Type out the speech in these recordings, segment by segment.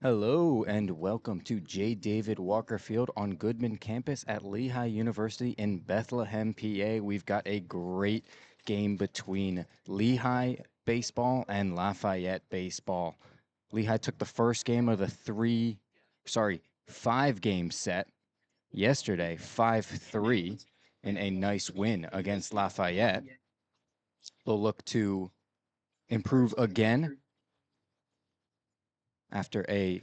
Hello and welcome to J. David Walker Field on Goodman campus at Lehigh University in Bethlehem, PA. We've got a great game between Lehigh baseball and Lafayette baseball. Lehigh took the first game of the 5-game set yesterday, 5-3 in a nice win against Lafayette. They'll look to improve again after a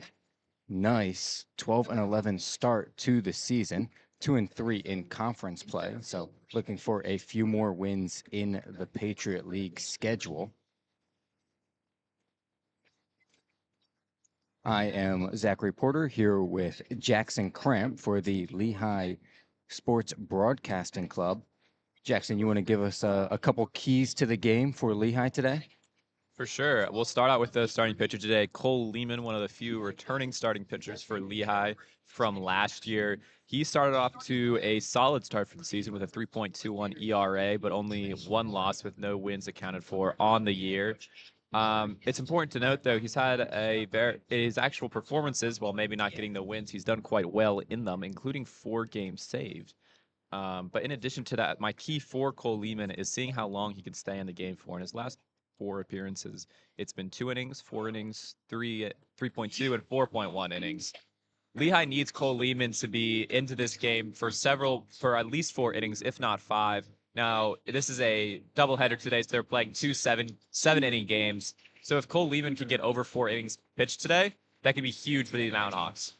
nice 12-11 start to the season, 2-3 in conference play. So looking for a few more wins in the Patriot League schedule. I am Zachary Porter here with Jackson Cramp for the Lehigh Sports Broadcasting Club. Jackson, you want to give us a couple keys to the game for Lehigh today? For sure. We'll start out with the starting pitcher today, Cole Lehman, one of the few returning starting pitchers for Lehigh from last year. He started off to a solid start for the season with a 3.21 ERA, but only one loss with no wins accounted for on the year. It's important to note, though, he's had his actual performances, while maybe not getting the wins, he's done quite well in them, including 4 games saved. But in addition to that, my key for Cole Lehman is seeing how long he can stay in the game for. In his last 4 appearances, it's been 2 innings, 4 innings, 3.2, and 4.1 innings. Lehigh needs Cole Lehman to be into this game for at least 4 innings, if not 5. Now, this is a doubleheader today, so they're playing 2 7-inning games. So if Cole Lehman can get over 4 innings pitched today, that could be huge for the Mountain Hawks.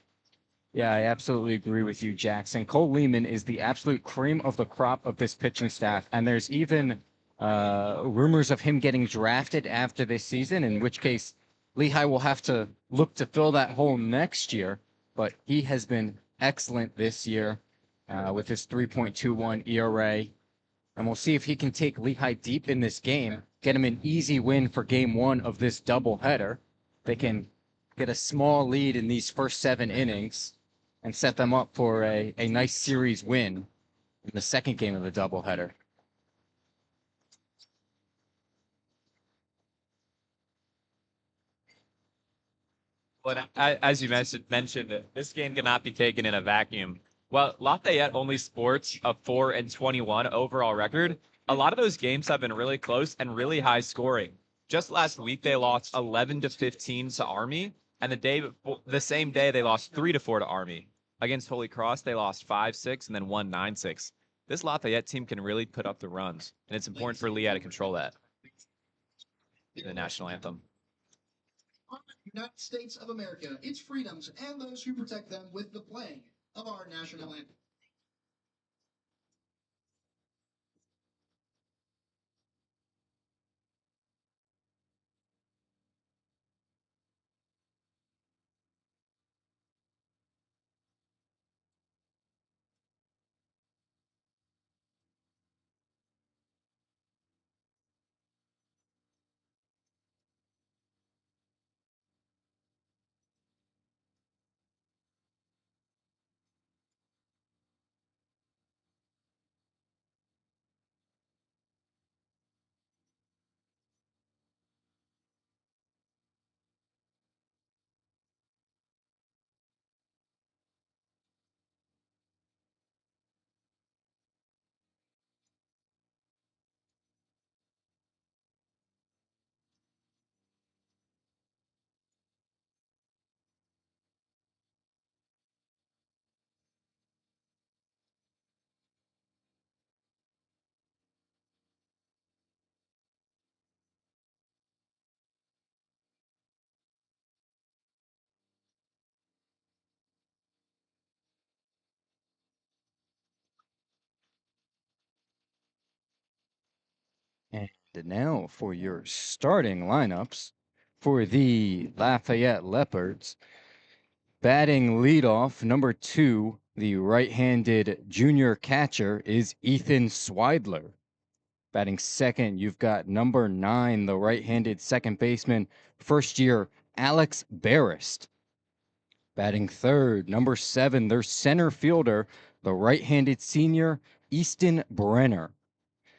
Yeah, I absolutely agree with you, Jackson. Cole Lehman is the absolute cream of the crop of this pitching staff, and there's even rumors of him getting drafted after this season, in which case Lehigh will have to look to fill that hole next year. But he has been excellent this year with his 3.21 ERA, and we'll see if he can take Lehigh deep in this game, get him an easy win for game 1 of this doubleheader. They can get a small lead in these first 7 innings and set them up for a nice series win in the second game of the doubleheader. But as you mentioned, this game cannot be taken in a vacuum. Well, Lafayette only sports a 4-21 overall record. A lot of those games have been really close and really high scoring. Just last week, they lost 11-15 to Army, and the same day they lost 3-4 to Army. Against Holy Cross, they lost 5-6 and then won 9-6. This Lafayette team can really put up the runs, and it's important for Lehigh to control that in the national anthem. United States of America, its freedoms, and those who protect them with the playing of our national anthem. And now for your starting lineups for the Lafayette Leopards. Batting leadoff, number 2, the right-handed junior catcher is Ethan Swidler. Batting second, you've got number 9, the right-handed second baseman, first-year Alex Barrist. Batting third, number 7, their center fielder, the right-handed senior Easton Brenner.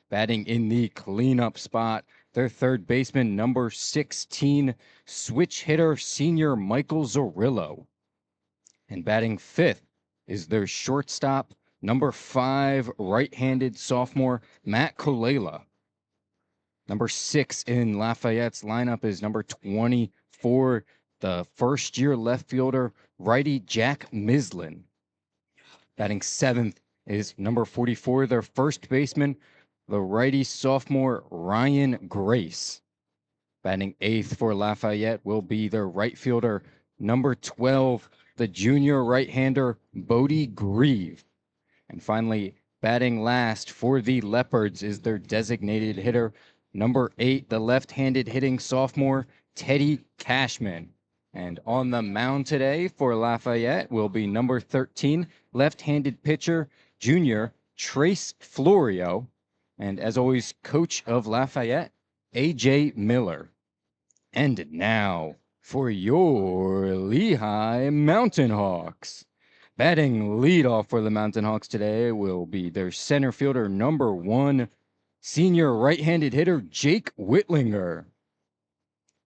Batting in the cleanup spot, their third baseman, number 16, switch hitter, senior Michael Zorillo. And batting fifth is their shortstop, number 5, right-handed sophomore, Matt Kolela. Number 6 in Lafayette's lineup is number 24, the first-year left fielder, righty Jack Mislin. Batting seventh is number 44, their first baseman, the righty sophomore Ryan Grace. Batting eighth for Lafayette will be their right fielder, number 12, the junior right-hander Bodie Grieve. And finally, batting last for the Leopards is their designated hitter, number 8, the left-handed hitting sophomore Teddy Cashman. And on the mound today for Lafayette will be number 13, left-handed pitcher, junior Trace Florio. And as always, coach of Lafayette, A.J. Miller. And now for your Lehigh Mountain Hawks. Batting leadoff for the Mountain Hawks today will be their center fielder, number 1, senior right-handed hitter Jake Whitlinger.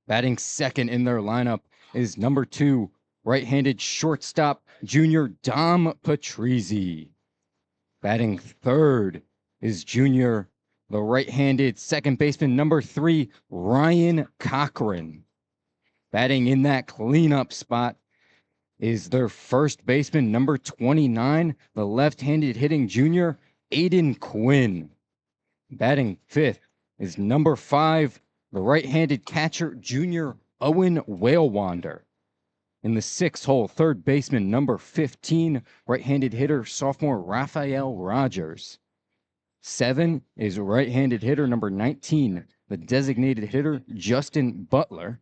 Batting second in their lineup is number 2, right-handed shortstop, junior Dom Patrizzi. Batting third is junior, the right-handed second baseman, number 3, Ryan Cochran. Batting in that cleanup spot is their first baseman, number 29, the left-handed hitting junior, Aiden Quinn. Batting fifth is number 5, the right-handed catcher, junior Owen Whalewander. In the sixth hole, third baseman, number 15, right-handed hitter, sophomore Raphael Rogers. 7 is right-handed hitter, number 19, the designated hitter, Justin Butler.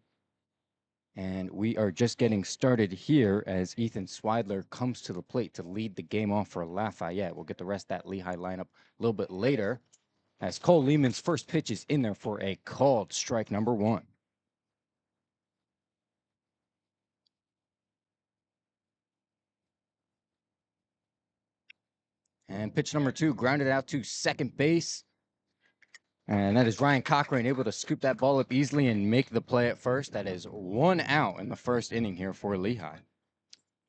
And we are just getting started here as Ethan Swidler comes to the plate to lead the game off for Lafayette. We'll get the rest of that Lehigh lineup a little bit later as Cole Lehman's first pitch is in there for a called strike number 1. And pitch number 2 grounded out to second base. And that is Ryan Cochran able to scoop that ball up easily and make the play at first. That is 1 out in the first inning here for Lehigh.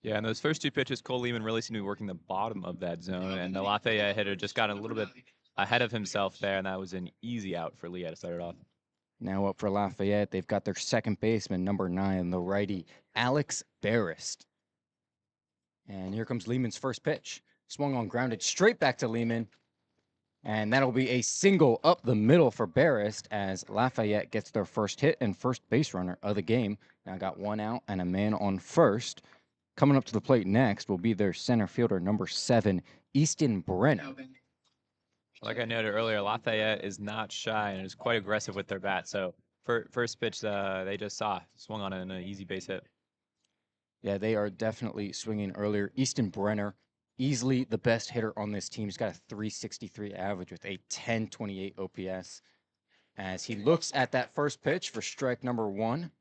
Yeah, and those first 2 pitches, Cole Lehman really seemed to be working the bottom of that zone, and the Lafayette hitter just got a little bit ahead of himself there, and that was an easy out for Lehigh to start it off. Now up for Lafayette, they've got their second baseman, number 9, the righty Alex Barrist. And here comes Lehman's first pitch. Swung on, grounded straight back to Lehman. And that'll be a single up the middle for Barrist as Lafayette gets their first hit and first base runner of the game. Now got 1 out and a man on first. Coming up to the plate next will be their center fielder, number 7, Easton Brenner. Like I noted earlier, Lafayette is not shy and is quite aggressive with their bat. So first pitch they just saw, swung on an easy base hit. Yeah, they are definitely swinging earlier. Easton Brenner, easily the best hitter on this team. He's got a 363 average with a 1028 OPS. As he looks at that first pitch for strike number 1.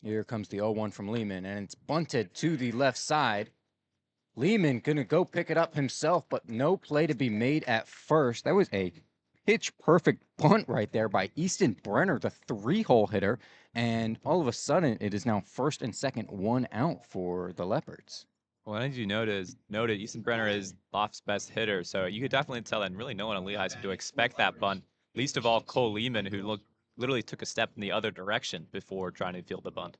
Here comes the 0-1 from Lehman, and it's bunted to the left side. Lehman gonna go pick it up himself, but no play to be made at first. That was a pitch-perfect bunt right there by Easton Brenner, the 3-hole hitter, and all of a sudden, it is now first and second, 1 out for the Leopards. Well, as you noted, Easton Brenner is Loft's best hitter, so you could definitely tell that really no one on Lehigh seemed to expect that bunt, least of all Cole Lehman, who literally took a step in the other direction before trying to field the bunt.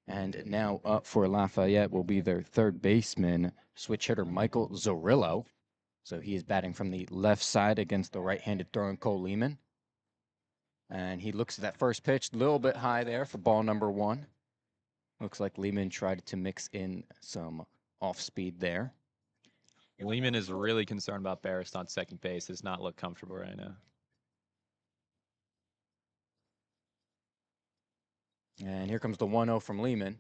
And now up for Lafayette will be their third baseman, switch hitter Michael Zorillo. So he is batting from the left side against the right-handed throwing Cole Lehman. And he looks at that first pitch, a little bit high there for ball number 1. Looks like Lehman tried to mix in some off-speed there. Lehman is really concerned about Barrist on second base. Does not look comfortable right now. And here comes the 1-0 from Lehman.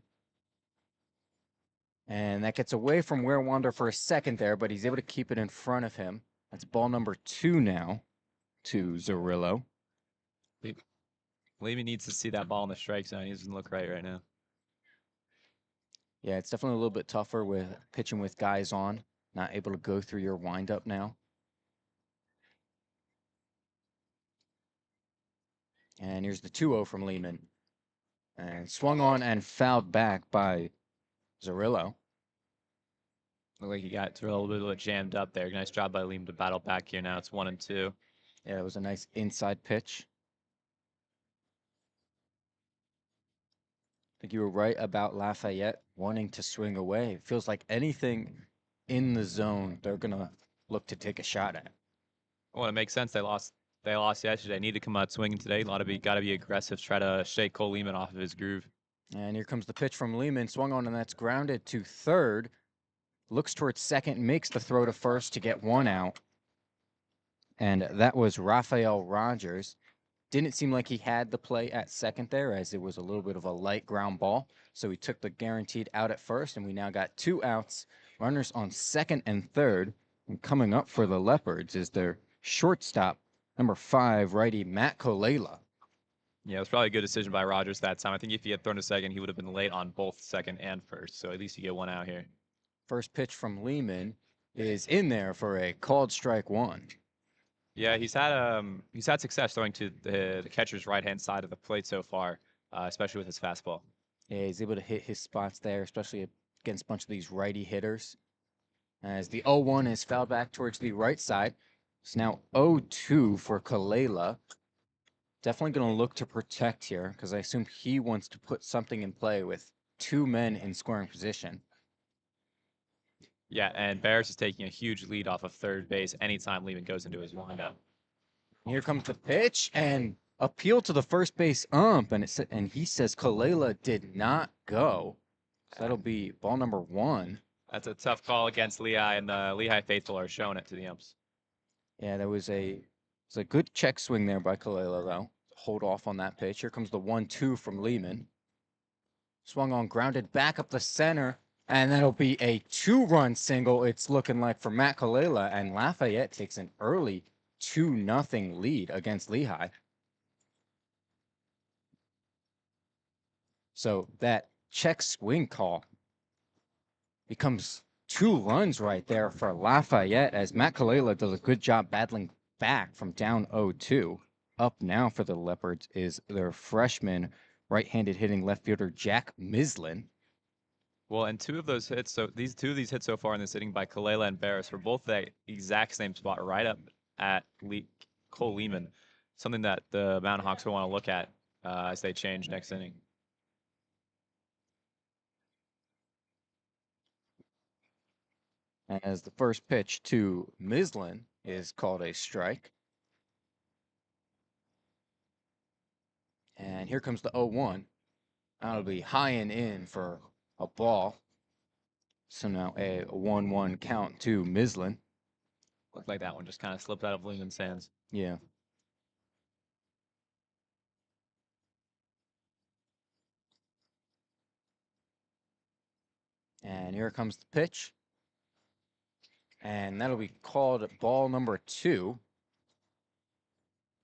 And that gets away from Whalewander for a second there, but he's able to keep it in front of him. That's ball number 2 now to Zorillo. Lehman needs to see that ball in the strike zone. He doesn't look right now. Yeah, it's definitely a little bit tougher with pitching with guys on, not able to go through your windup now. And here's the 2-0 from Lehman. And swung on and fouled back by Zerillo. Looked like he got a little bit jammed up there. Nice job by Lehman to battle back here. Now it's 1-2. Yeah, it was a nice inside pitch. I think you were right about Lafayette wanting to swing away. It feels like anything in the zone, they're going to look to take a shot at. Well, it makes sense. They lost yesterday. Need to come out swinging today. Got to be aggressive. Try to shake Cole Lehman off of his groove. And here comes the pitch from Lehman. Swung on, and that's grounded to third. Looks towards second, makes the throw to first to get one out. And that was Rafael Rogers. Didn't seem like he had the play at second there, as it was a little bit of a light ground ball. So he took the guaranteed out at first, and we now got 2 outs. Runners on second and third. And coming up for the Leopards is their shortstop, number 5, righty Matt Kolela. Yeah, it was probably a good decision by Rogers that time. I think if he had thrown to second, he would have been late on both second and first. So at least you get one out here. First pitch from Lehman is in there for a called strike 1. Yeah, he's had success throwing to the catcher's right-hand side of the plate so far, especially with his fastball. Yeah, he's able to hit his spots there, especially against a bunch of these righty hitters. As the 0-1 is fouled back towards the right side. It's now 0-2 for Kolela. Definitely going to look to protect here, because I assume he wants to put something in play with 2 men in scoring position. Yeah, and Barris is taking a huge lead off of third base anytime Lehman goes into his windup. Here comes the pitch, and appeal to the first base ump, and he says Kolela did not go. So that'll be ball number 1. That's a tough call against Lehigh, and the Lehigh faithful are showing it to the umps. Yeah, there was a good check swing there by Kolela, though. Hold off on that pitch. Here comes the 1-2 from Lehman. Swung on, grounded back up the center, and that'll be a 2-run single, it's looking like, for Matt Kolela, and Lafayette takes an early 2-0 lead against Lehigh. So that check swing call becomes 2 runs right there for Lafayette, as Matt Kolela does a good job battling back from down 0-2. Up now for the Leopards is their freshman right-handed hitting left fielder Jack Mislin. Well, and 2 of those hits, so these 2 of these hits so far in this inning by Kolela and Barris were both the exact same spot, right up at Cole Lehman. Something that the Mountain Hawks will want to look at as they change next inning. As the first pitch to Mislin is called a strike. And here comes the 0-1. That'll be high and in for a ball. So now a 1-1 count to Mislin. Looked like that one just kind of slipped out of Lehman's hands. Yeah. And here comes the pitch. And that'll be called ball number 2.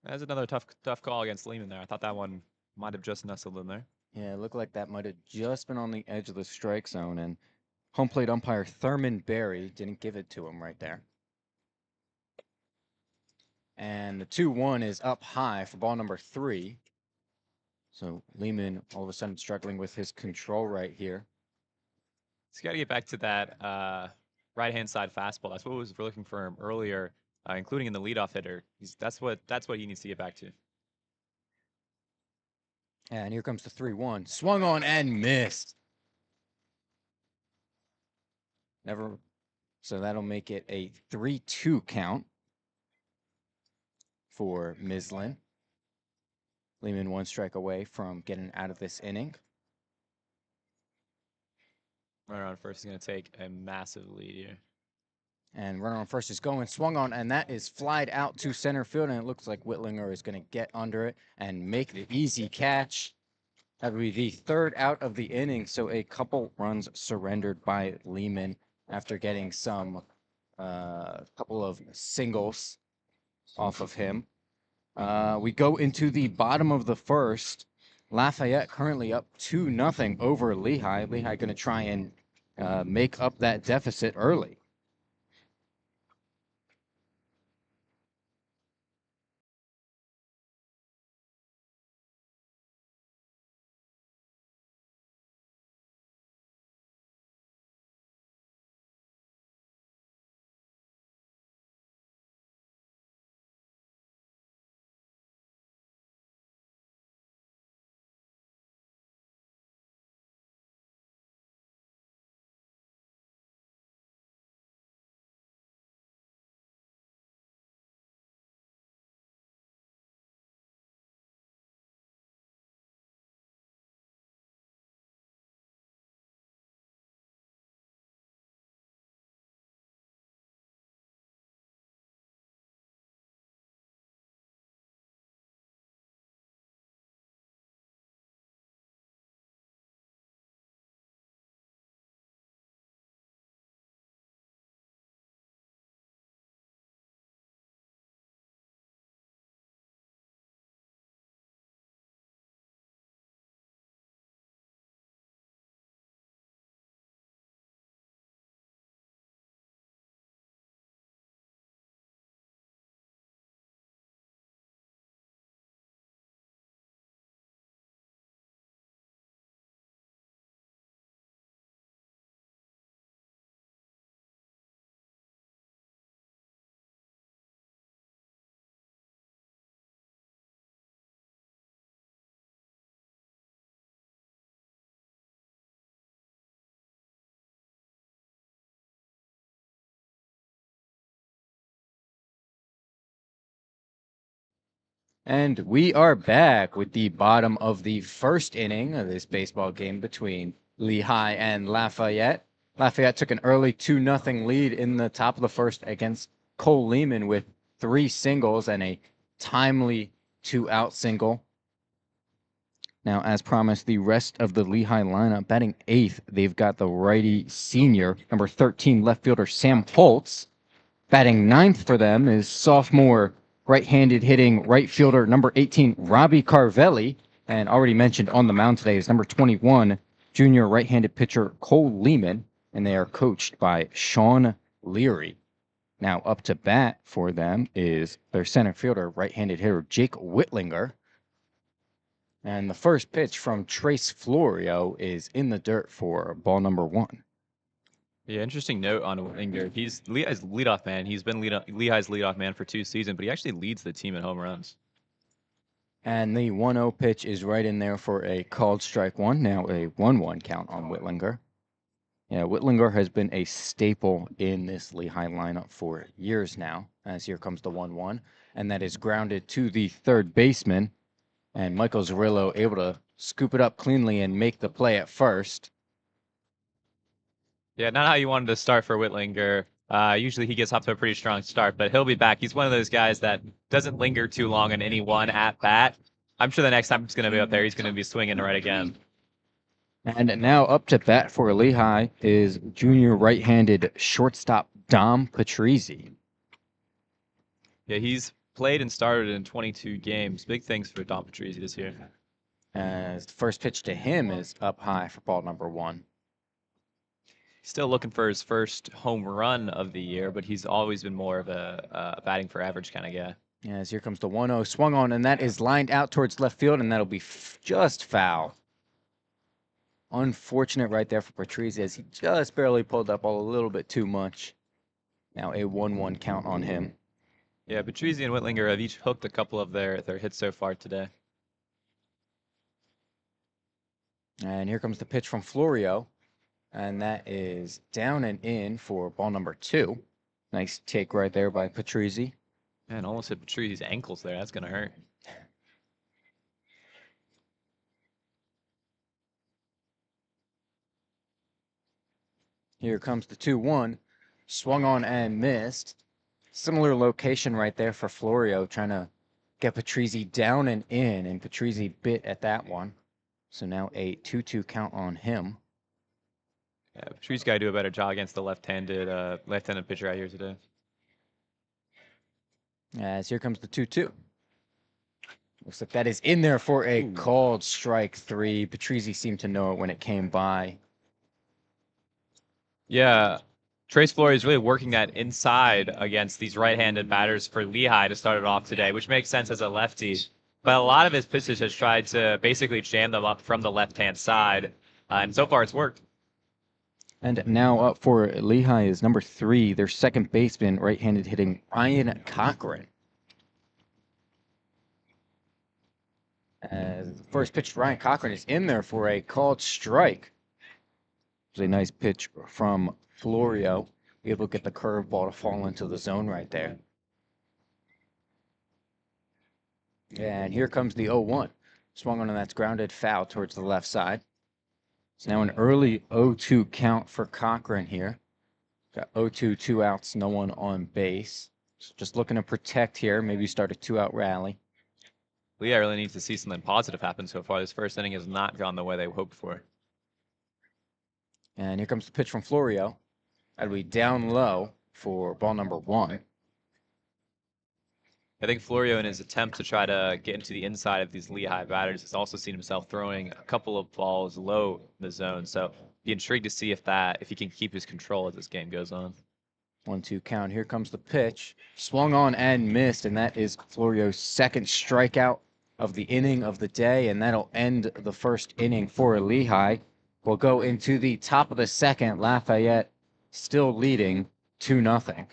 That's another tough call against Lehman there. I thought that one might have just nestled in there. Yeah, it looked like that might have just been on the edge of the strike zone, and home plate umpire Thurman Berry didn't give it to him right there. And the 2-1 is up high for ball number 3. So Lehman all of a sudden struggling with his control right here. He's got to get back to that right-hand side fastball. That's what was looking for him earlier, including in the leadoff hitter. That's what he needs to get back to. And here comes the 3-1. Swung on and missed. Never. So that'll make it a 3-2 count for Mislin. Lehman 1 strike away from getting out of this inning. Runner on first is going to take a massive lead here. And runner on first is going, swung on, and that is flied out to center field, and it looks like Whitlinger is going to get under it and make the easy catch. That would be the 3rd out of the inning, so a couple runs surrendered by Lehman after getting some couple of singles off of him. We go into the bottom of the first. Lafayette currently up 2-0 over Lehigh. Lehigh going to try and make up that deficit early. And we are back with the bottom of the first inning of this baseball game between Lehigh and Lafayette. Lafayette took an early 2-0 lead in the top of the first against Cole Lehman with 3 singles and a timely 2-out single. Now, as promised, the rest of the Lehigh lineup batting 8th, they've got the righty senior, number 13 left fielder Sam Holtz. Batting 9th for them is sophomore right-handed hitting right fielder number 18 Robbie Carvelli, and already mentioned on the mound today is number 21 junior right-handed pitcher Cole Lehman, and they are coached by Sean Leary. Now up to bat for them is their center fielder right-handed hitter Jake Whitlinger. And the first pitch from Trace Florio is in the dirt for ball number 1. Yeah, interesting note on Whitlinger. He's Lehigh's leadoff man. He's been Lehigh's leadoff man for 2 seasons, but he actually leads the team in home runs. And the 1-0 pitch is right in there for a called strike one. Now a 1-1 count on Whitlinger. Yeah, Whitlinger has been a staple in this Lehigh lineup for years now, as here comes the 1-1. And that is grounded to the third baseman. And Michael Zarillo able to scoop it up cleanly and make the play at first. Yeah, not how you wanted to start for Whitlinger. Usually he gets off to a pretty strong start, but he'll be back. He's one of those guys that doesn't linger too long in any one at bat. I'm sure the next time he's going to be up there, he's going to be swinging right again. And now up to bat for Lehigh is junior right-handed shortstop Dom Patrizzi. Yeah, he's played and started in 22 games. Big things for Dom Patrizzi this year. As the first pitch to him is up high for ball number 1. Still looking for his first home run of the year, but he's always been more of a batting for average kind of guy. As here comes the 1-0 swung on, and that is lined out towards left field, and that'll be just foul. Unfortunate right there for Patrizzi, as he just barely pulled up a little bit too much. Now a 1-1 count on him. Yeah, Patrizzi and Whitlinger have each hooked a couple of their hits so far today. And here comes the pitch from Florio, and that is down and in for ball number 2. Nice take right there by Patrizzi. Man, almost hit Patrizzi's ankles there. That's going to hurt. Here comes the 2-1. Swung on and missed. Similar location right there for Florio, trying to get Patrizzi down and in, and Patrizzi bit at that one. So now a 2-2 count on him. Yeah, Patrizzi's got to do a better job against the left-handed pitcher out here today. As here comes the 2-2. Looks like that is in there for a Ooh. called strike 3. Patrizzi seemed to know it when it came by. Yeah, Trace Flory is really working that inside against these right-handed batters for Lehigh to start it off today, which makes sense as a lefty. But a lot of his pitches has tried to basically jam them up from the left-hand side, and so far it's worked. And now up for Lehigh is number 3, their second baseman, right-handed hitting Ryan Cochran. As the first pitch to Ryan Cochran is in there for a called strike. It was a nice pitch from Florio. Able to get the curveball to fall into the zone right there. And here comes the 0-1. Swung on, and that's grounded foul towards the left side. It's now an early 0-2 count for Cochran here. Got 0-2, 2 outs, no one on base. So just looking to protect here, maybe start a 2-out rally. Lehigh really needs to see something positive happen so far. This first inning has not gone the way they hoped for. And here comes the pitch from Florio. That'll be down low for ball number 1. I think Florio, in his attempt to try to get into the inside of these Lehigh batters, has also seen himself throwing a couple of balls low in the zone. So be intrigued to see if he can keep his control as this game goes on. 1-2 count. Here comes the pitch. Swung on and missed, and that is Florio's second strikeout of the inning of the day, and that'll end the first inning for Lehigh. We'll go into the top of the second. Lafayette still leading 2-0.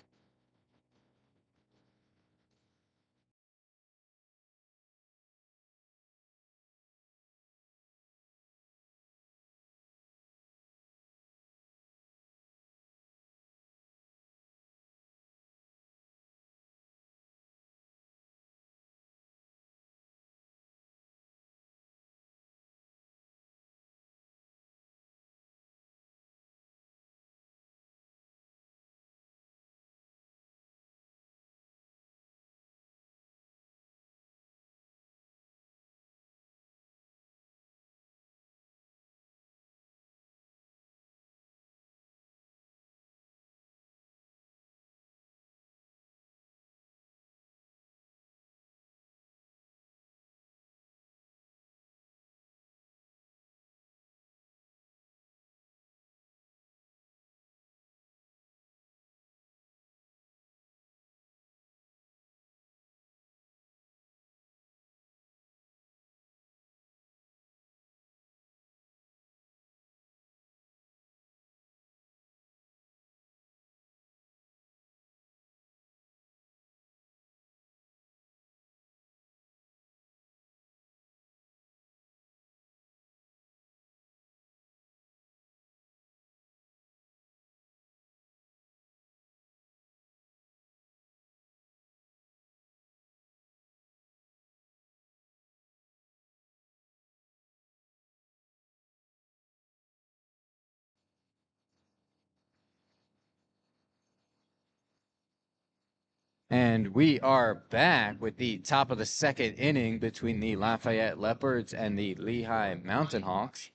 And we are back with the top of the second inning between the Lafayette Leopards and the Lehigh Mountain Hawks.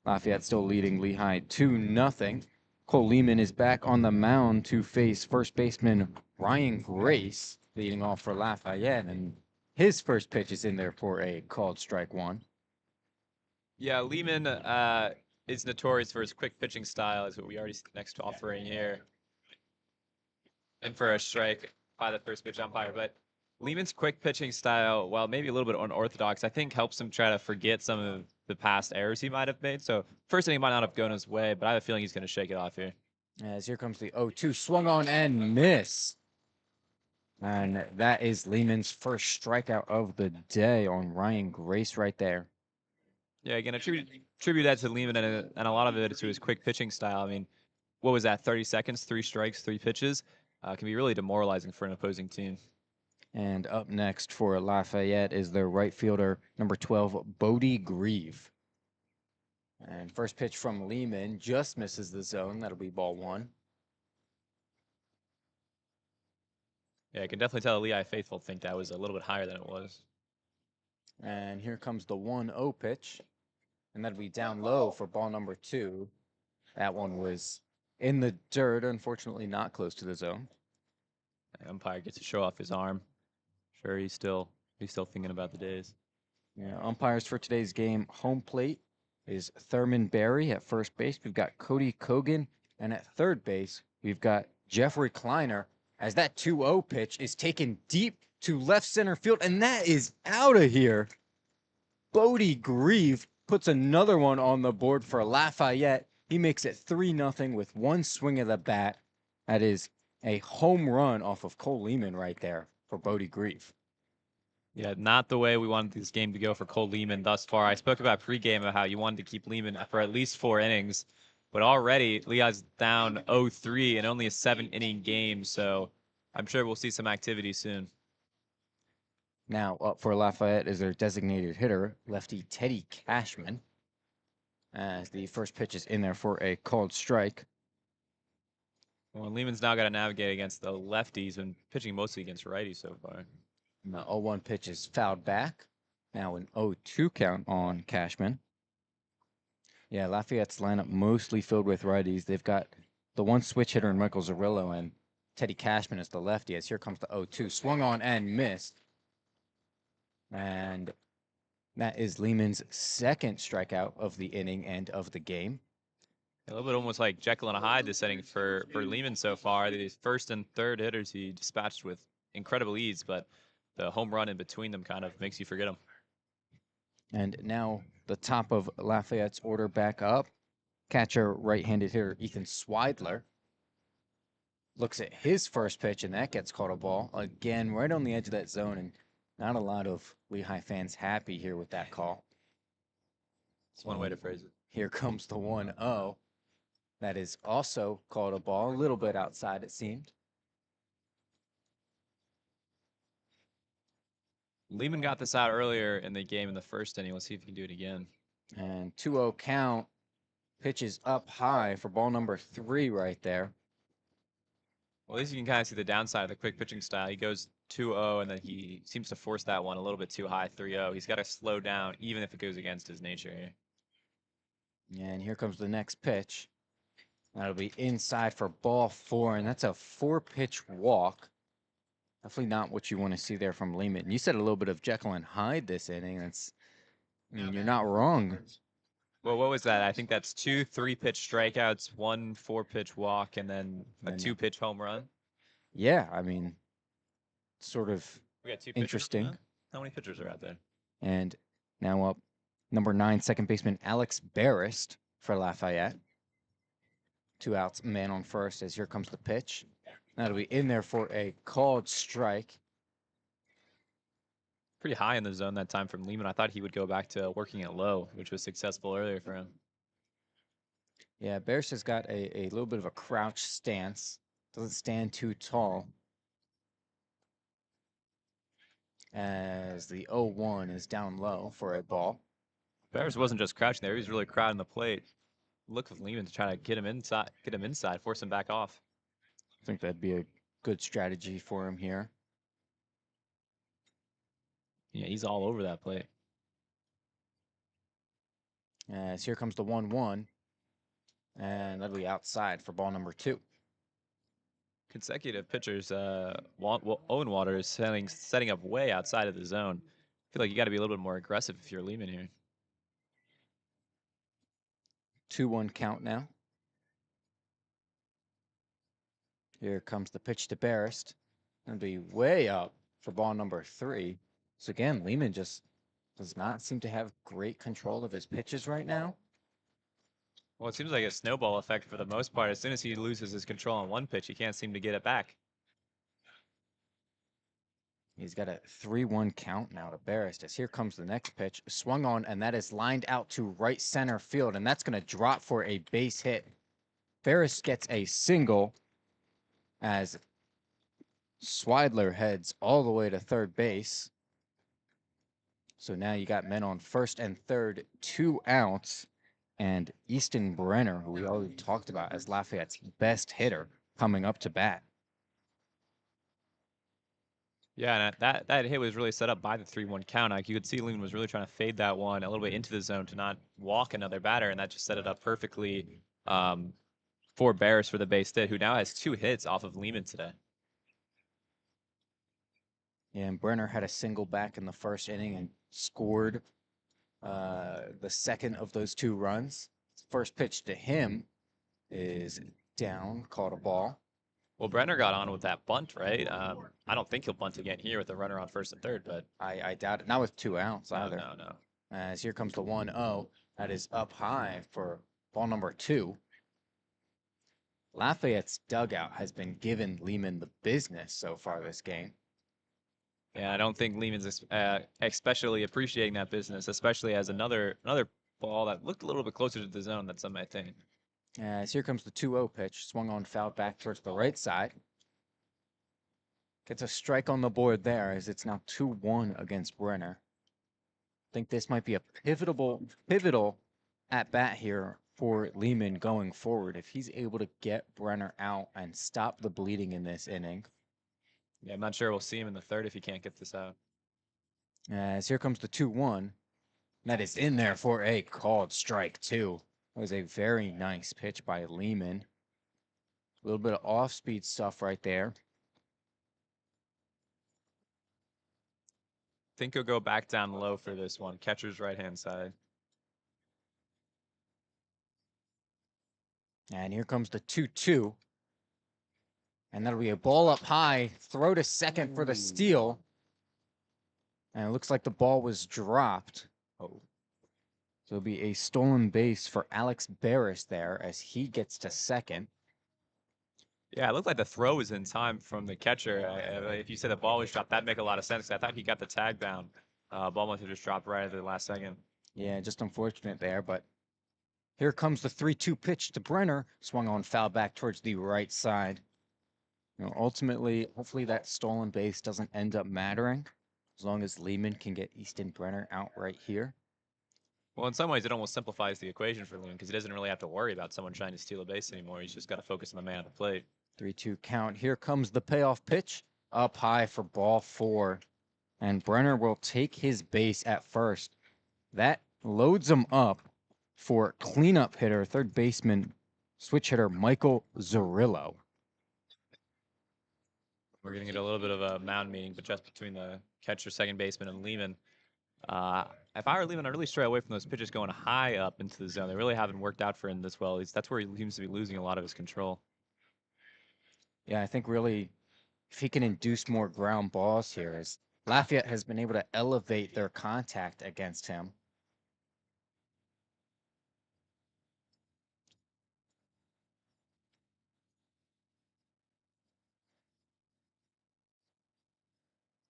Lafayette still leading Lehigh 2-0. Cole Lehman is back on the mound to face first baseman Ryan Grace, leading off for Lafayette, and his first pitch is in there for a called strike 1. Yeah, Lehman is notorious for his quick pitching style, is what we already see next to offering here. And for a strike by the first pitch umpire. But Lehman's quick pitching style, while maybe a little bit unorthodox, I think helps him try to forget some of the past errors he might have made. So first inning might not have gone his way, but I have a feeling he's going to shake it off here. As here comes the 0-2, swung on and miss. And that is Lehman's first strikeout of the day on Ryan Grace right there. Yeah, again, attribute that to Lehman and a lot of it to his quick pitching style. I mean, what was that, 30 seconds, 3 strikes, 3 pitches? Can be really demoralizing for an opposing team. And up next for Lafayette is their right fielder, number 12, Bodie Grieve. And first pitch from Lehman just misses the zone. That'll be ball 1. Yeah, I can definitely tell the Lehigh faithful think that was a little bit higher than it was. And here comes the 1-0 pitch. And that'll be down low for ball number 2. That one was in the dirt, unfortunately not close to the zone. The umpire gets to show off his arm. Sure, he's still thinking about the days. Yeah, umpires for today's game, home plate is Thurman Berry at first base. We've got Cody Kogan, and at third base, we've got Jeffrey Kleiner as that 2-0 pitch is taken deep to left center field, and that is out of here. Bodie Grieve puts another one on the board for Lafayette. He makes it 3-0 with one swing of the bat. That is a home run off of Cole Lehman right there for Bodie Grieve. Yeah, not the way we wanted this game to go for Cole Lehman thus far. I spoke about pregame of how you wanted to keep Lehman for at least 4 innings, but already Lehigh's down 0-3 and only a 7-inning game, so I'm sure we'll see some activity soon. Now up for Lafayette is their designated hitter, lefty Teddy Cashman, as the first pitch is in there for a called strike. Well, Lehman's now got to navigate against the lefties and pitching mostly against righties so far. And the 0-1 pitch is fouled back. Now an 0-2 count on Cashman. Yeah, Lafayette's lineup mostly filled with righties. They've got the one switch hitter in Michael Zarillo, and Teddy Cashman is the lefty, as here comes the 0-2. Swung on and missed. And that is Lehman's second strikeout of the inning and of the game. A little bit almost like Jekyll and Hyde this inning for Lehman so far. The first and third hitters he dispatched with incredible ease, but the home run in between them kind of makes you forget them. And now the top of Lafayette's order back up. Catcher, right-handed hitter Ethan Swidler looks at his first pitch, and that gets called a ball. Again, right on the edge of that zone, and not a lot of Lehigh fans happy here with that call. It's one way to phrase it. Here comes the 1-0. That is also called a ball, a little bit outside, it seemed. Lehman got this out earlier in the game in the first inning. Let's see if he can do it again. And 2-0 count. Pitches up high for ball number 3 right there. Well, at least you can kind of see the downside of the quick pitching style. He goes 2-0, and then he seems to force that one a little bit too high, 3-0. He's got to slow down, even if it goes against his nature here. And here comes the next pitch. That'll be inside for ball 4, and that's a 4-pitch walk. Definitely not what you want to see there from Lehman. You said a little bit of Jekyll and Hyde this inning. You're not wrong. Well, what was that? I think that's 2 3-pitch strikeouts, 1 4-pitch walk, and then a 2-pitch home run. Yeah, sort of We got 2 interesting. Pitchers, how many pitchers are out there? And now up, number 9, second baseman Alex Barrist for Lafayette. 2 outs, man on first, as here comes the pitch. That'll be in there for a called strike. Pretty high in the zone that time from Lehman. I thought he would go back to working it low, which was successful earlier for him. Yeah, Barrist has got a little bit of a crouch stance. Doesn't stand too tall. As the 0-1 is down low for a ball. Barrist wasn't just crouching there; he was really crowding the plate. Look with Lehman to try to get him inside, force him back off. I think that'd be a good strategy for him here. Yeah, he's all over that plate. As here comes the 1-1. And that'll be outside for ball number 2. Consecutive pitchers, Owen Waters setting up way outside of the zone. I feel like you got to be a little bit more aggressive if you're Lehman here. 2-1 count now. Here comes the pitch to Barrist. That'll be way up for ball number 3. So again, Lehman just does not seem to have great control of his pitches right now. Well, it seems like a snowball effect for the most part. As soon as he loses his control on one pitch, he can't seem to get it back. He's got a 3-1 count now to Barrist, as here comes the next pitch. Swung on, and that is lined out to right center field, and that's going to drop for a base hit. Barrist gets a single as Swidler heads all the way to third base. So now you got men on first and third, 2 outs. And Easton Brenner, who we already talked about as Lafayette's best hitter, coming up to bat. Yeah, and that hit was really set up by the 3-1 count. Like you could see Lehman was really trying to fade that one a little bit into the zone to not walk another batter, and that just set it up perfectly for Barrist for the base hit, who now has 2 hits off of Lehman today. And Brenner had a single back in the first inning and scored the second of those 2 runs. First pitch to him is down, called a ball. Well, Brenner got on with that bunt, right? I don't think he'll bunt again here with a runner on first and third, but I doubt it. Not with 2 outs no, either. no. As here comes the 1-0. That is up high for ball number 2. Lafayette's dugout has been given Lehman the business so far this game. Yeah, I don't think Lehman's especially appreciating that business, especially as another ball that looked a little bit closer to the zone than some might think. As here comes the 2-0 pitch, swung on, fouled back towards the right side. Gets a strike on the board there as it's now 2-1 against Brenner. Think this might be a pivotal at bat here for Lehman going forward if he's able to get Brenner out and stop the bleeding in this inning. Yeah, I'm not sure we'll see him in the third if he can't get this out. As here comes the 2-1. That is in there for a called strike, too. That was a very nice pitch by Lehman. A little bit of off-speed stuff right there. Think he'll go back down low for this one. Catcher's right-hand side. And here comes the 2-2. And that'll be a ball up high, throw to second for the steal. And it looks like the ball was dropped. Oh. So it'll be a stolen base for Alex Barris there as he gets to second. Yeah, it looked like the throw was in time from the catcher. If you said the ball was dropped, that'd make a lot of sense. I thought he got the tag down. Ball must have just dropped right at the last second. Yeah, just unfortunate there, but here comes the 3-2 pitch to Brenner. Swung on, foul back towards the right side. Ultimately, hopefully that stolen base doesn't end up mattering as long as Lehman can get Easton Brenner out right here. Well, in some ways, it almost simplifies the equation for Lehman because he doesn't really have to worry about someone trying to steal a base anymore. He's just got to focus on the man at the plate. 3-2 count. Here comes the payoff pitch up high for ball 4. And Brenner will take his base at first. That loads him up for cleanup hitter, third baseman, switch hitter Michael Zarillo. We're going to get a little bit of a mound meeting, but just between the catcher, second baseman, and Lehman. If I were Lehman, I'd really stray away from those pitches going high up into the zone. They really haven't worked out for him this well. That's where he seems to be losing a lot of his control. Yeah, I think really if he can induce more ground balls here, as Lafayette has been able to elevate their contact against him.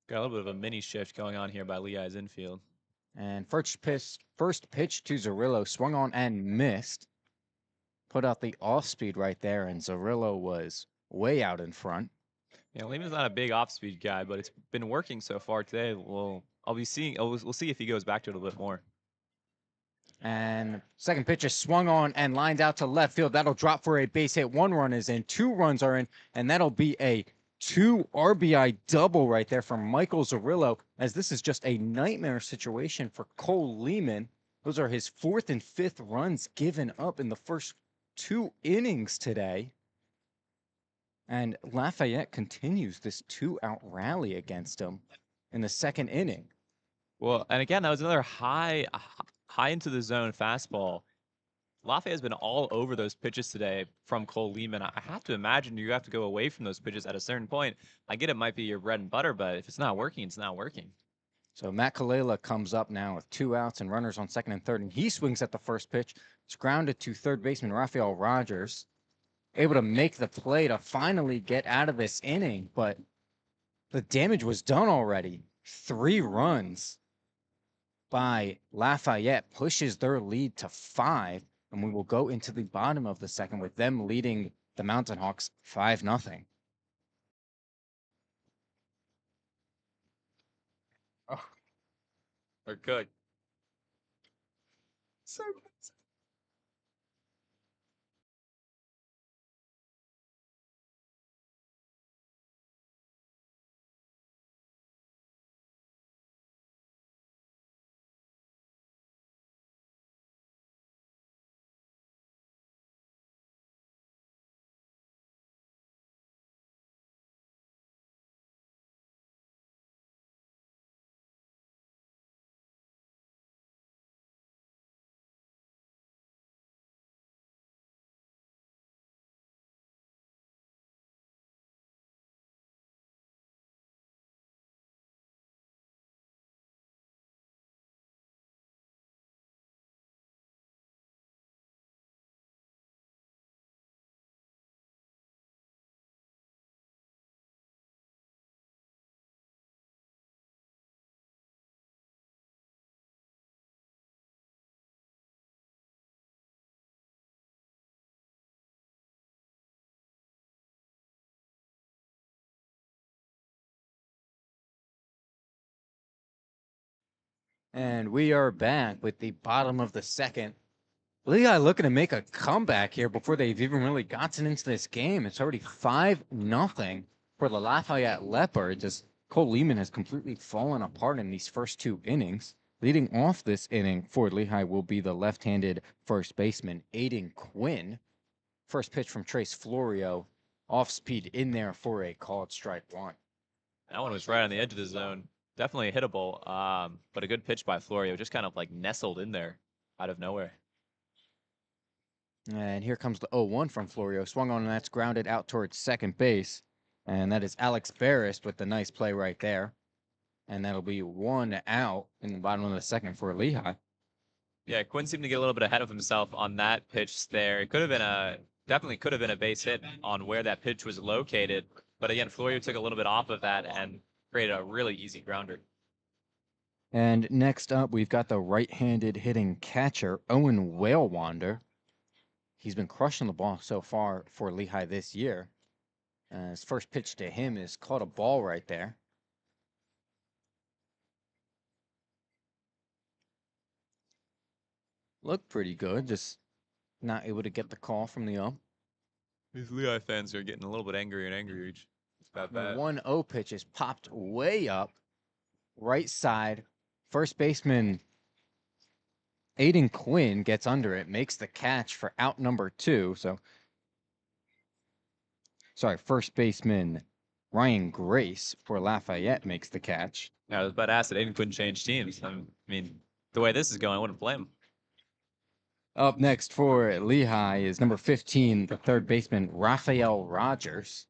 Got a little bit of a mini shift going on here by Lehigh's infield. And first pitch to Zarillo, swung on and missed. Put out the off speed right there, and Zarillo was way out in front. Yeah, Lehman's not a big off-speed guy, but it's been working so far today. We'll see if he goes back to it a bit more. And second pitch is swung on and lined out to left field. That'll drop for a base hit. 1 run is in, 2 runs are in, and that'll be a 2 RBI double right there from Michael Zarillo, as this is just a nightmare situation for Cole Lehman. Those are his 4th and 5th runs given up in the first 2 innings today. And Lafayette continues this 2-out rally against him in the 2nd inning. Well, and again, that was another high into the zone fastball. Lafayette has been all over those pitches today from Cole Lehman. I have to imagine you have to go away from those pitches at a certain point. I get it might be your bread and butter, but if it's not working, it's not working. So Matt Kalela comes up now with 2 outs and runners on second and third, and he swings at the first pitch. It's grounded to third baseman Rafael Rogers, able to make the play to finally get out of this inning, but the damage was done already. 3 runs by Lafayette pushes their lead to 5, and we will go into the bottom of the second with them leading the Mountain Hawks 5-0. Oh, we're good. So good. And we are back with the bottom of the second. Lehigh looking to make a comeback here before they've even really gotten into this game. It's already 5-0 for the Lafayette Leopards as Cole Lehman has completely fallen apart in these first two innings. Leading off this inning for Lehigh will be the left-handed first baseman, Aiden Quinn. First pitch from Trace Florio, off speed in there for a called strike one. That one was right on the edge of the zone. Definitely hittable, but a good pitch by Florio, just kind of like nestled in there out of nowhere. And here comes the 0-1 from Florio. Swung on, and that's grounded out towards second base. And that is Alex Barris with the nice play right there. And that'll be 1 out in the bottom of the second for Lehigh. Yeah, Quinn seemed to get a little bit ahead of himself on that pitch there. It could have been definitely could have been a base hit on where that pitch was located. But again, Florio took a little bit off of that and created a really easy grounder. And next up, we've got the right-handed hitting catcher, Owen Whalewander. He's been crushing the ball so far for Lehigh this year. His first pitch to him is caught a ball right there. Looked pretty good, just not able to get the call from the ump. These Lehigh fans are getting a little bit angrier and angrier each. The 1-0 pitch is popped way up, right side. First baseman Aiden Quinn gets under it, makes the catch for out number 2. First baseman Ryan Grace for Lafayette makes the catch. Yeah, I was about to ask that Aiden couldn't change teams. I mean, the way this is going, I wouldn't blame him. Up next for Lehigh is number 15, the third baseman Raphael Rogers.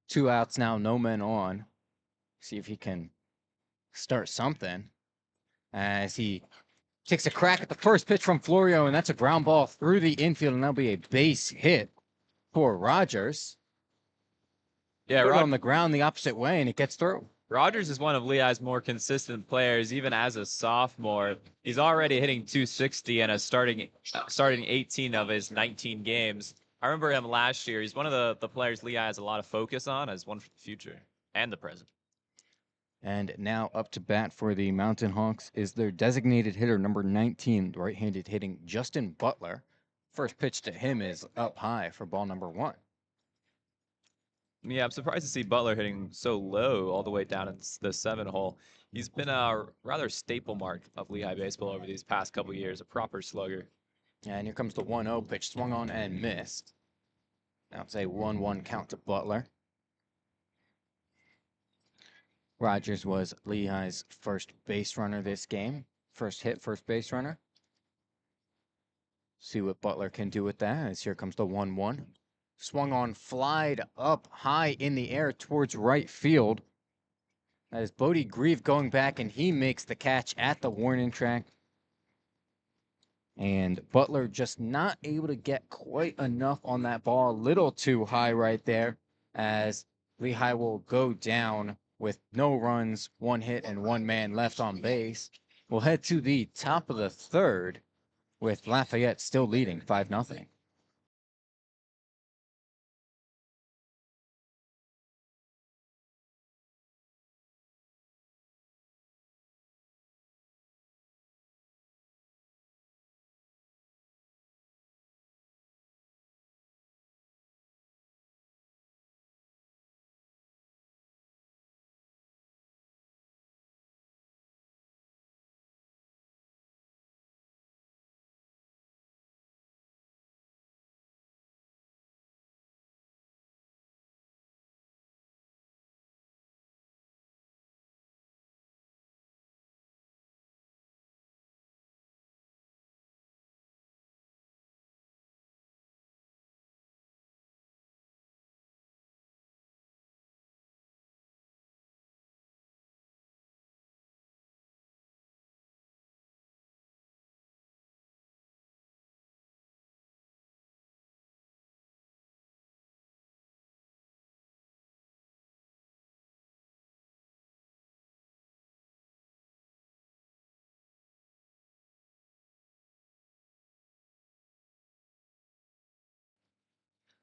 2 outs now, no men on. See if he can start something as he takes a crack at the first pitch from Florio, and that's a ground ball through the infield, and that'll be a base hit for Rogers. Yeah, Put it on the ground the opposite way, and it gets through. Rogers is one of Lehigh's more consistent players, even as a sophomore. He's already hitting 260 and is starting 18 of his 19 games. I remember him last year. He's one of the players Lehigh has a lot of focus on as one for the future and the present. And now up to bat for the Mountain Hawks is their designated hitter, number 19, right-handed hitting Justin Butler. First pitch to him is up high for ball number 1. Yeah, I'm surprised to see Butler hitting so low all the way down in the 7 hole. He's been a rather staple mark of Lehigh baseball over these past couple years, a proper slugger. And here comes the 1-0 pitch, swung on and missed. Now it's a 1-1 count to Butler. Rogers was Lehigh's first base runner this game. First hit, first base runner. See what Butler can do with that as here comes the 1-1. Swung on, flied up high in the air towards right field. That is Bodie Grieve going back, and he makes the catch at the warning track. And Butler just not able to get quite enough on that ball. A little too high right there as Lehigh will go down with no runs, 1 hit, and 1 man left on base. We'll head to the top of the third with Lafayette still leading 5-0.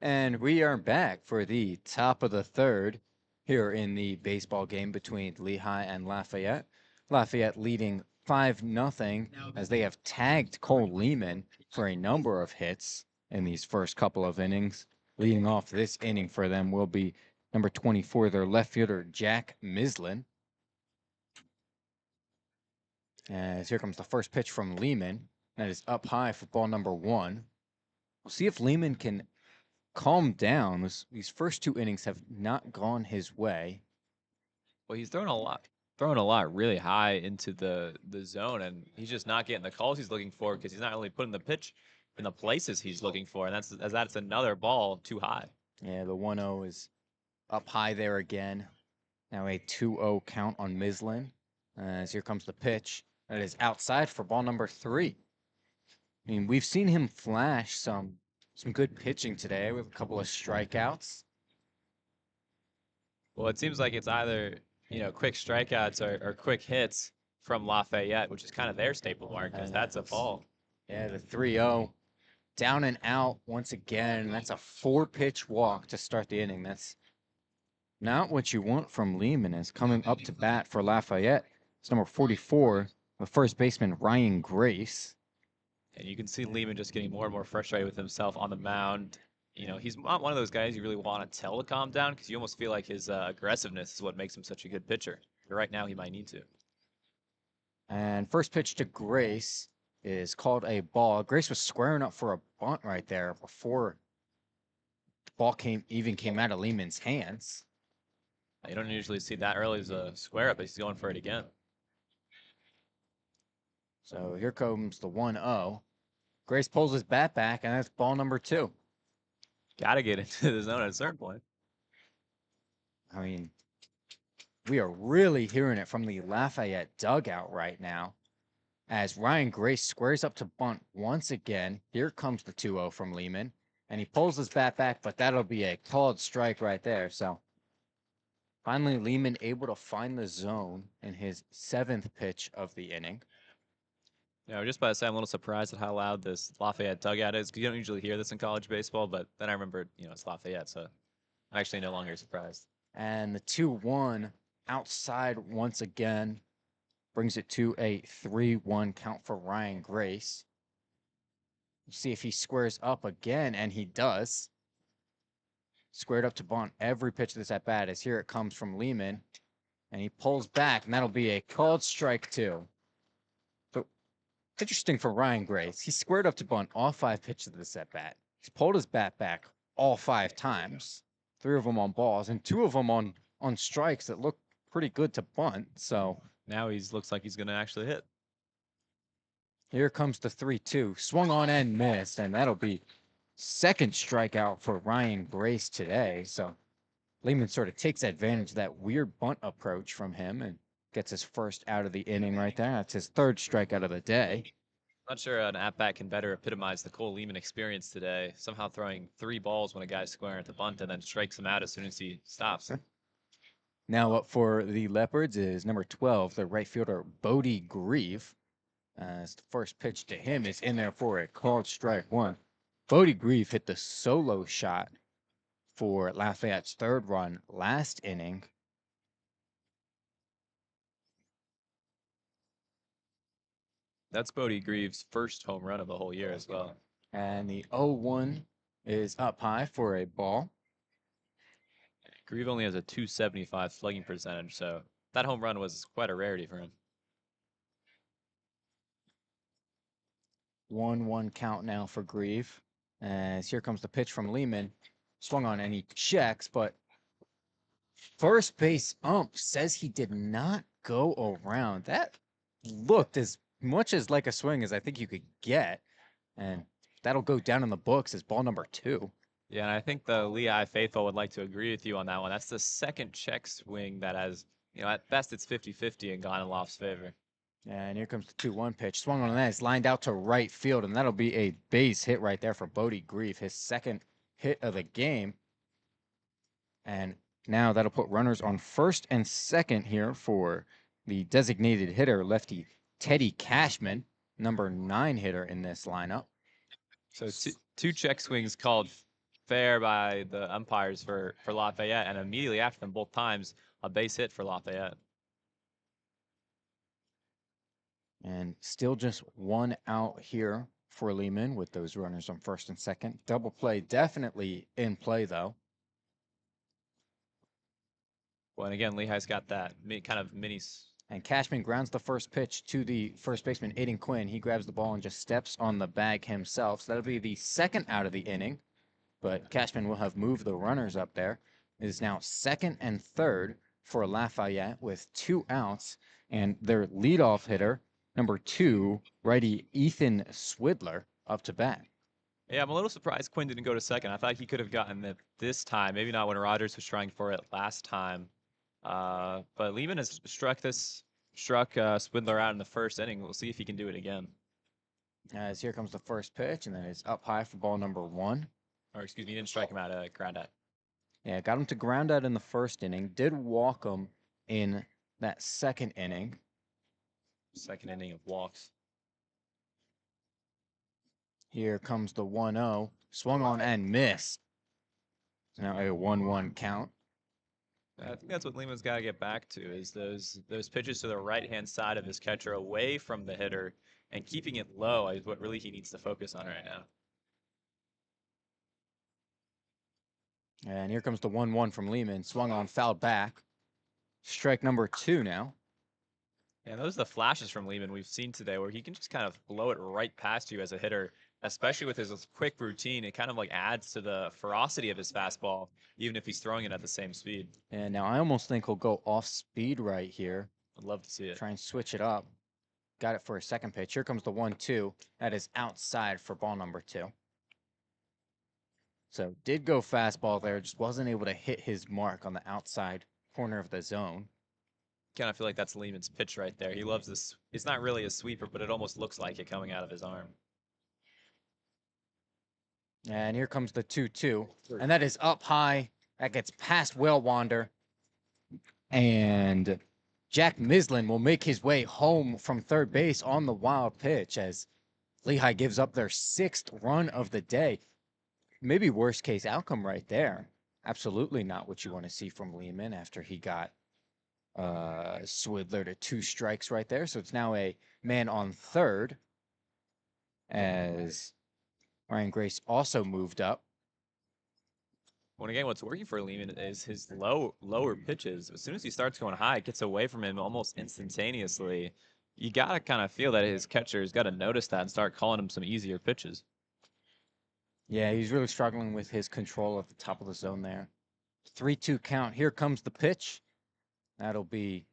And we are back for the top of the third here in the baseball game between Lehigh and Lafayette. Lafayette leading 5-0 as they have tagged Cole Lehman for a number of hits in these first couple of innings. Leading off this inning for them will be number 24, their left fielder, Jack Mislin. As here comes the first pitch from Lehman. That is up high for ball number 1. We'll see if Lehman can calm down. These first 2 innings have not gone his way. Well, he's throwing a lot really high into the zone, and he's just not getting the calls he's looking for because he's not really putting the pitch in the places he's looking for, and that's another ball too high. Yeah, the 1-0 is up high there again. Now a 2-0 count on Mislin. As here comes the pitch. That is outside for ball number 3. I mean, we've seen him flash some good pitching today with a couple of strikeouts. Well, it seems like it's either, quick strikeouts or quick hits from Lafayette, which is kind of their staple mark, because that's a ball. Yeah, the 3-0. Down and out once again. That's a 4-pitch walk to start the inning. That's not what you want from Lehman. Is coming up to bat for Lafayette. It's number 44, the first baseman, Ryan Grace. And you can see Lehman just getting more and more frustrated with himself on the mound. He's not one of those guys you really want to tell to calm down because you almost feel like his aggressiveness is what makes him such a good pitcher. But right now, he might need to. And first pitch to Grace is called a ball. Grace was squaring up for a bunt right there before the ball came out of Lehman's hands. You don't usually see that early as a square up, but he's going for it again. So here comes the 1-0. Grace pulls his bat back, and that's ball number 2. Got to get into the zone at a certain point. I mean, we are really hearing it from the Lafayette dugout right now. As Ryan Grace squares up to bunt once again. Here comes the 2-0 from Lehman. And he pulls his bat back, but that'll be a called strike right there. So finally, Lehman able to find the zone in his 7th pitch of the inning. Just by the say, I'm a little surprised at how loud this Lafayette dugout is, because you don't usually hear this in college baseball, but then I remembered, it's Lafayette, so I'm actually no longer surprised. And the 2-1 outside once again brings it to a 3-1 count for Ryan Grace. See if he squares up again, and he does. Squared up to bunt every pitch of this at bat, as here it comes from Lehman, and he pulls back, and that'll be a called strike 2. Interesting for Ryan Grace. He squared up to bunt all 5 pitches of this at bat. He's pulled his bat back all 5 times, 3 of them on balls, and 2 of them on strikes that look pretty good to bunt. So now he looks like he's going to actually hit. Here comes the 3-2. Swung on and missed, and that'll be second strikeout for Ryan Grace today. So Lehman sort of takes advantage of that weird bunt approach from him and gets his first out of the inning right there. That's his 3rd strikeout of the day. I'm not sure an at-bat can better epitomize the Cole Lehman experience today. Somehow throwing 3 balls when a guy's squaring at the bunt and then strikes him out as soon as he stops. Now up for the Leopards is number 12, the right fielder, Bodie Grieve. As the first pitch to him is in there for a called strike 1. Bodie Grieve hit the solo shot for Lafayette's 3rd run last inning. That's Bodie Grieve's first home run of the whole year as well. And the 0-1 is up high for a ball. Grieve only has a .275 slugging percentage, so that home run was quite a rarity for him. 1-1 count now for Grieve. As here comes the pitch from Lehman. Swung on and he checks, but first base ump says he did not go around. That looked as much as like a swing as I think you could get, and that'll go down in the books as ball number 2. Yeah, and I think the Lehigh faithful would like to agree with you on that one. That's the second check swing that has, at best it's 50-50 and gone in Loft's favor. And here comes the 2-1 pitch. Swung on that. It's lined out to right field, and that'll be a base hit right there for Bodie Grieve, his 2nd hit of the game. And now that'll put runners on 1st and 2nd here for the designated hitter, lefty Teddy Cashman, number 9 hitter in this lineup. So 2 check swings called fair by the umpires for Lafayette, and immediately after them, both times, a base hit for Lafayette. And still just one out here for Lehman with those runners on first and second. Double play definitely in play, though. Well, and again, Lehigh's got that kind of mini. And Cashman grounds the first pitch to the first baseman, Aiden Quinn. He grabs the ball and just steps on the bag himself. So that'll be the second out of the inning. But Cashman will have moved the runners up there. It is now second and third for Lafayette with 2 outs. And their leadoff hitter, number 2, righty Ethan Swidler, up to bat. Yeah, I'm a little surprised Quinn didn't go to second. I thought he could have gotten it this time. Maybe not when Rogers was trying for it last time. But Lehman has struck Swindler out in the first inning. We'll see if he can do it again. As here comes the first pitch, and then it's up high for ball number 1. Or excuse me, he didn't strike him out, ground out. Yeah, got him to ground out in the first inning. Did walk him in that second inning. Second inning of walks. Here comes the 1-0. Swung on and missed. Now a 1-1 count. I think that's what Lehman's got to get back to, is those pitches to the right-hand side of his catcher away from the hitter and keeping it low is what really he needs to focus on right now. And here comes the 1-1 from Lehman. Swung on, fouled back. Strike number 2 now. Yeah, those are the flashes from Lehman we've seen today where he can just kind of blow it right past you as a hitter, especially with his quick routine. It kind of like adds to the ferocity of his fastball, even if he's throwing it at the same speed. And now I almost think he'll go off speed right here. I'd love to see it. Try and switch it up. Got it for a second pitch. Here comes the 1-2. That is outside for ball number 2. So did go fastball there, just wasn't able to hit his mark on the outside corner of the zone. Kind of feel like that's Lehman's pitch right there. He loves this. It's not really a sweeper, but it almost looks like it coming out of his arm. And here comes the 2-2. And that is up high. That gets past Wander. And Jack Mislin will make his way home from third base on the wild pitch as Lehigh gives up their 6th run of the day. Maybe worst case outcome right there. Absolutely not what you want to see from Lehman after he got Swidler to 2 strikes right there. So it's now a man on third as Ryan Grace also moved up. Well, again, what's working for Lehman is his lower pitches. As soon as he starts going high, it gets away from him almost instantaneously. You got to kind of feel that his catcher's got to notice that and start calling him some easier pitches. Yeah, he's really struggling with his control at the top of the zone there. 3-2 count. Here comes the pitch. That'll be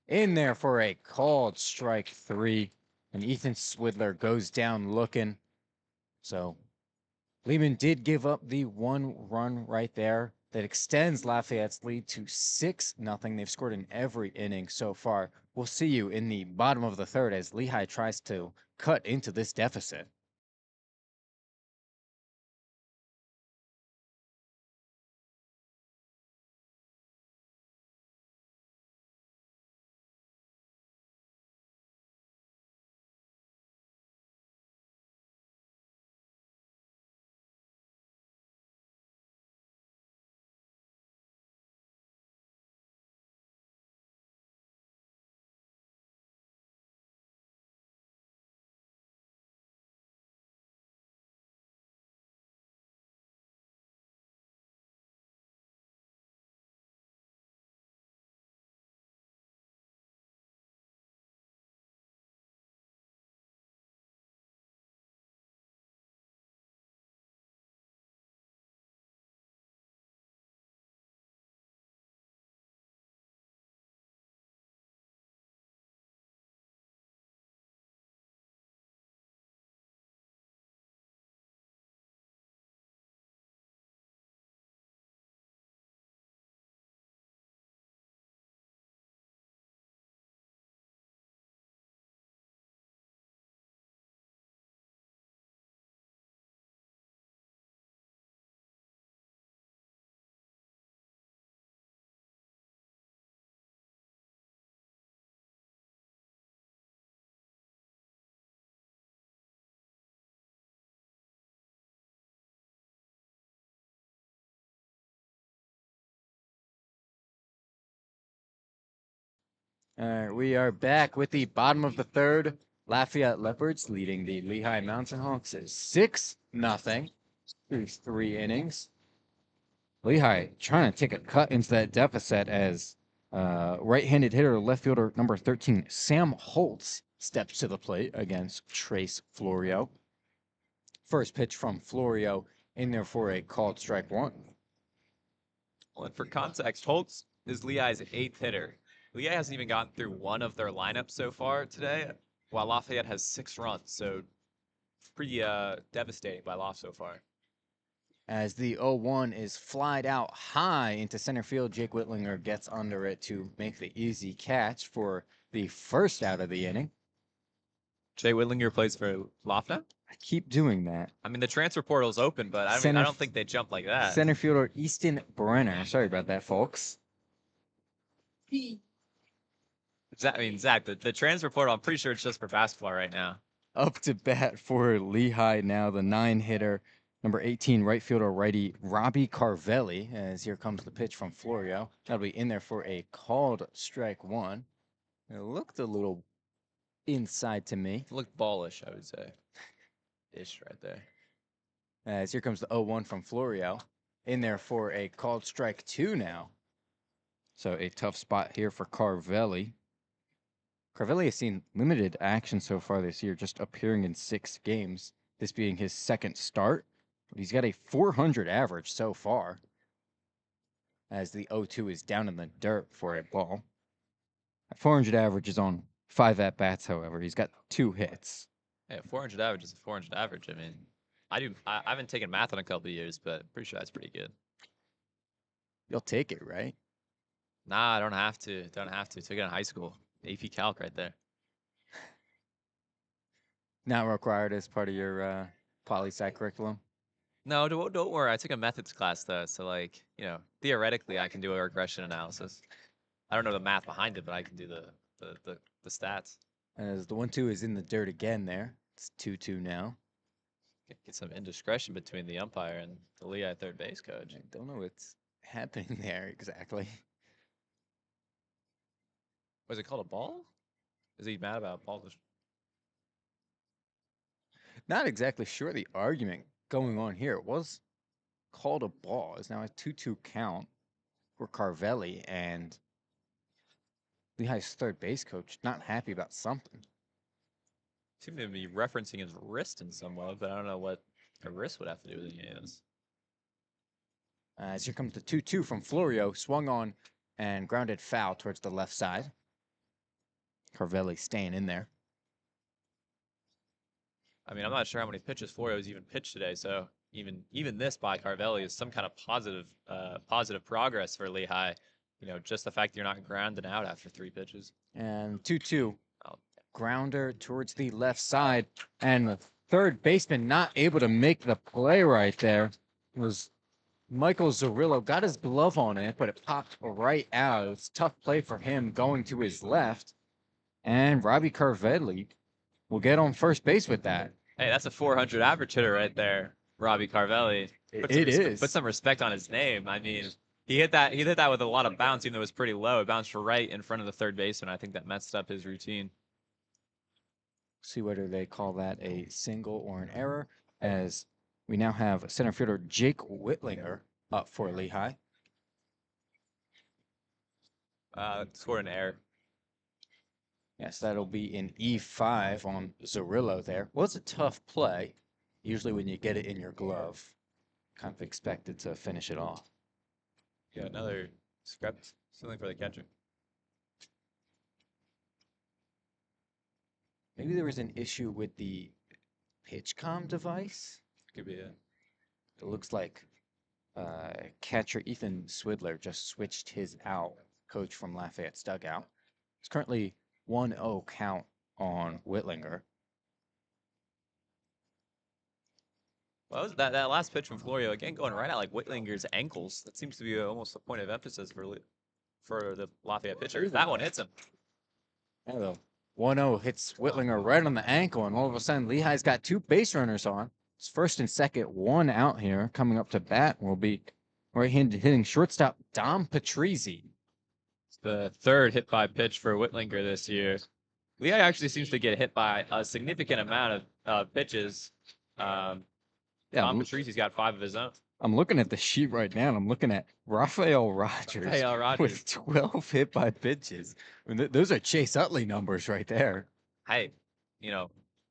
in there for a called strike 3. And Ethan Swidler goes down looking. So Lehman did give up the 1 run right there that extends Lafayette's lead to 6-0. They've scored in every inning so far. We'll see you in the bottom of the third as Lehigh tries to cut into this deficit. All right, we are back with the bottom of the third. Lafayette Leopards leading the Lehigh Mountain Hawks is 6-0 through 3 innings. Lehigh trying to take a cut into that deficit as right-handed hitter, left fielder number 13, Sam Holtz, steps to the plate against Trace Florio. First pitch from Florio in there for a called strike one. Well, and for context, Holtz is Lehigh's 8th hitter. Lehigh hasn't even gotten through one of their lineups so far today, while Lafayette has 6 runs. So pretty devastating by Laf so far. As the 0-1 is flied out high into center field, Jake Whitlinger gets under it to make the easy catch for the first out of the inning. Jay Whitlinger plays for Laf now? I keep doing that. I mean, the transfer portal's open, but I don't think they jump like that. Center fielder Easton Brenner. Sorry about that, folks. Zach, the transfer portal, I'm pretty sure it's just for basketball right now. Up to bat for Lehigh now, the 9-hitter, number 18, right fielder righty Robbie Carvelli, as here comes the pitch from Florio. That'll be in there for a called strike one. It looked a little inside to me. It looked ballish, I would say. Ish right there. As here comes the 0-1 from Florio. In there for a called strike two now. So a tough spot here for Carvelli. Carvelli has seen limited action so far this year, just appearing in 6 games, this being his second start. He's got a 400 average so far, as the 0-2 is down in the dirt for a ball. 400 average is on 5 at-bats, however. He's got 2 hits. Yeah, 400 average is a 400 average. I mean, I haven't taken math in a couple of years, but I'm pretty sure that's pretty good. You'll take it, right? Nah, I don't have to. Took it in high school. AP Calc right there. Not required as part of your poli-sci curriculum. No, don't worry. I took a methods class though, so like, theoretically I can do a regression analysis. I don't know the math behind it, but I can do the stats. As the 1-2 is in the dirt again there. It's 2-2 now. Get some indiscretion between the umpire and the Lehigh third base coach. I don't know what's happening there exactly. Was it called a ball? Is he mad about ball? Not exactly sure the argument going on here. It was called a ball. It's now a 2-2 count for Carvelli, and Lehigh's third base coach not happy about something. Seemed to be referencing his wrist in some way, but I don't know what a wrist would have to do with any of this. As here comes the 2-2 from Florio, swung on and grounded foul towards the left side. Carvelli staying in there. I mean, I'm not sure how many pitches Florio's even pitched today, so even this by Carvelli is some kind of positive progress for Lehigh. Just the fact that you're not grounded out after 3 pitches. And 2-2. Grounder towards the left side, and the third baseman not able to make the play right there. It was Michael Zarillo, got his glove on it, but it popped right out. It was a tough play for him going to his left. And Robbie Carvelli will get on first base with that. Hey, that's a 400 average hitter right there, Robbie Carvelli. It is. Put some respect on his name. I mean, he hit that with a lot of bounce, even though it was pretty low. It bounced right in front of the third baseman. I think that messed up his routine. See whether they call that a single or an error, as we now have center fielder Jake Whitlinger up for Lehigh. Scored an error. Yes, that'll be an E5 on Zarillo there. Was a tough play. Usually when you get it in your glove, kind of expected to finish it off. Yeah, another script. Something for the catcher. Maybe there was an issue with the PitchCom device. Could be it. It looks like catcher Ethan Swidler just switched his out, coach from Lafayette's dugout. It's currently 1-0 count on Whitlinger. Well, that last pitch from Florio, again, going right at like Whitlinger's ankles. That seems to be almost a point of emphasis for the Lafayette pitcher. If that one hits him. Yeah, the 1-0 hits Whitlinger right on the ankle, and all of a sudden Lehigh's got 2 base runners on. It's first and second, 1 out here. Coming up to bat will be right-handed hitting shortstop Dom Patrizzi. It's the 3rd hit by pitch for Whitlinger this year. Lehigh actually seems to get hit by a significant amount of pitches. Um, Yeah, Tom Patrice's got 5 of his own. I'm looking at the sheet right now, and I'm looking at Rafael Rogers Rafael Rogers. with 12 hit by pitches. I mean, those are Chase Utley numbers right there. Hey, you know,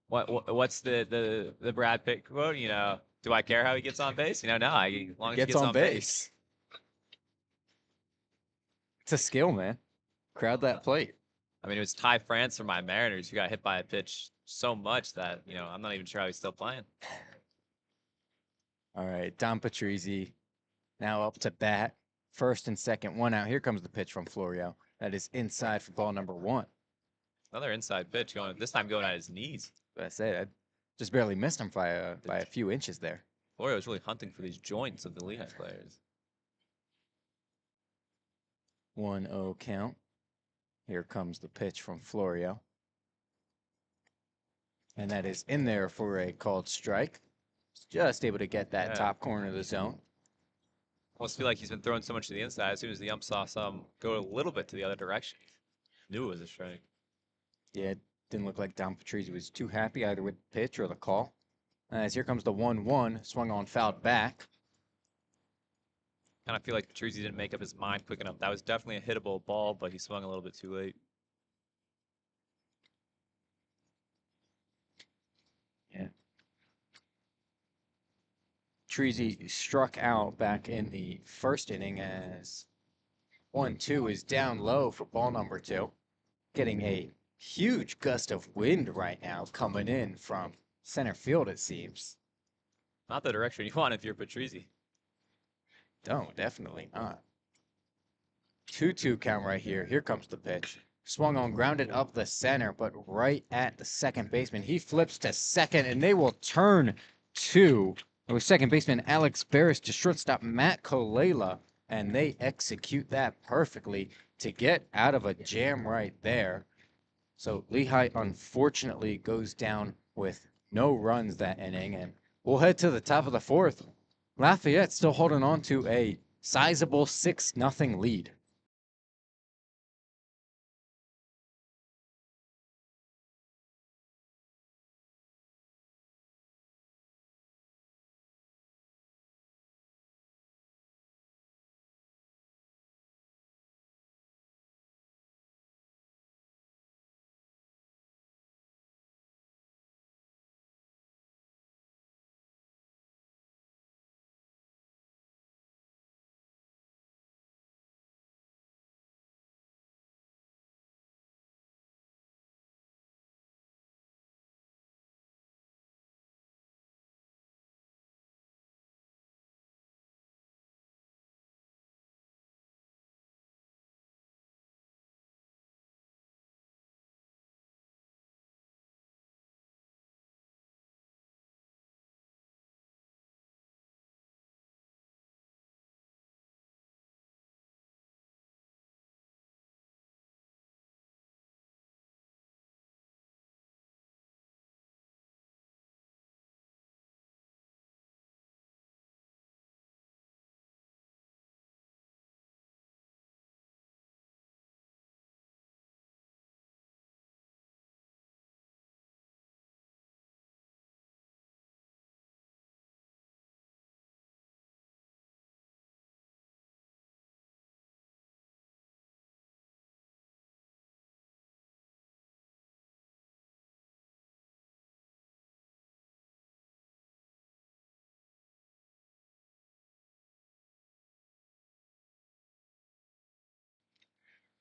what's the Brad Pitt quote? You know, do I care how he gets on base? You know, no, as long as he Gets on base. It's a skill, man. Crowd that plate. I mean, it was Ty France from my Mariners who got hit by a pitch so much that, you know, I'm not even sure how he's still playing. All right, Don Patrizzi now up to bat. First and second, one out. Here comes the pitch from Florio. That is inside for ball number 1. Another inside pitch going, this time going at his knees. But I said, I just barely missed him by a few inches there. Florio is really hunting for these joints of the Lehigh players. 1-0 count. Here comes the pitch from Florio. And that is in there for a called strike. Just able to get that top corner of the zone. Almost feel like he's been throwing so much to the inside. As soon as the ump saw some go a little bit to the other direction, knew it was a strike. Yeah, it didn't look like Don Patrizzi was too happy either with the pitch or the call. As here comes the 1-1, swung on, fouled back. Kind of feel like Patrizzi didn't make up his mind quick enough. That was definitely a hittable ball, but he swung a little bit too late. Yeah. Patrizzi struck out back in the first inning as 1-2 is down low for ball number 2. Getting a huge gust of wind right now coming in from center field, it seems. Not the direction you want if you're Patrizzi. No, definitely not. 2-2 count right here. Here comes the pitch. Swung on, grounded up the center, but right at the second baseman. He flips to second, and they will turn to second baseman Alex Barris to shortstop Matt Kolela, and they execute that perfectly to get out of a jam right there. So Lehigh unfortunately goes down with no runs that inning, and we'll head to the top of the 4th. Lafayette still holding on to a sizable 6-0 lead.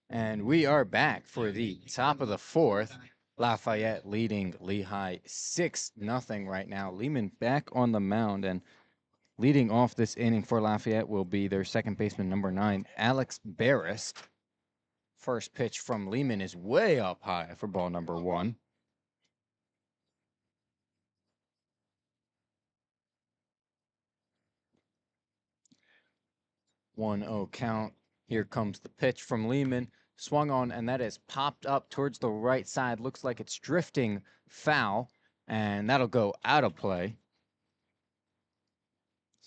And we are back for the top of the 4th. Lafayette leading Lehigh 6-0 right now. Lehman back on the mound, and leading off this inning for Lafayette will be their second baseman, number 9, Alex Barris. First pitch from Lehman is way up high for ball number 1. One 1-0 count. Here comes the pitch from Lehman. Swung on, and that is popped up towards the right side. Looks like it's drifting foul, and that'll go out of play.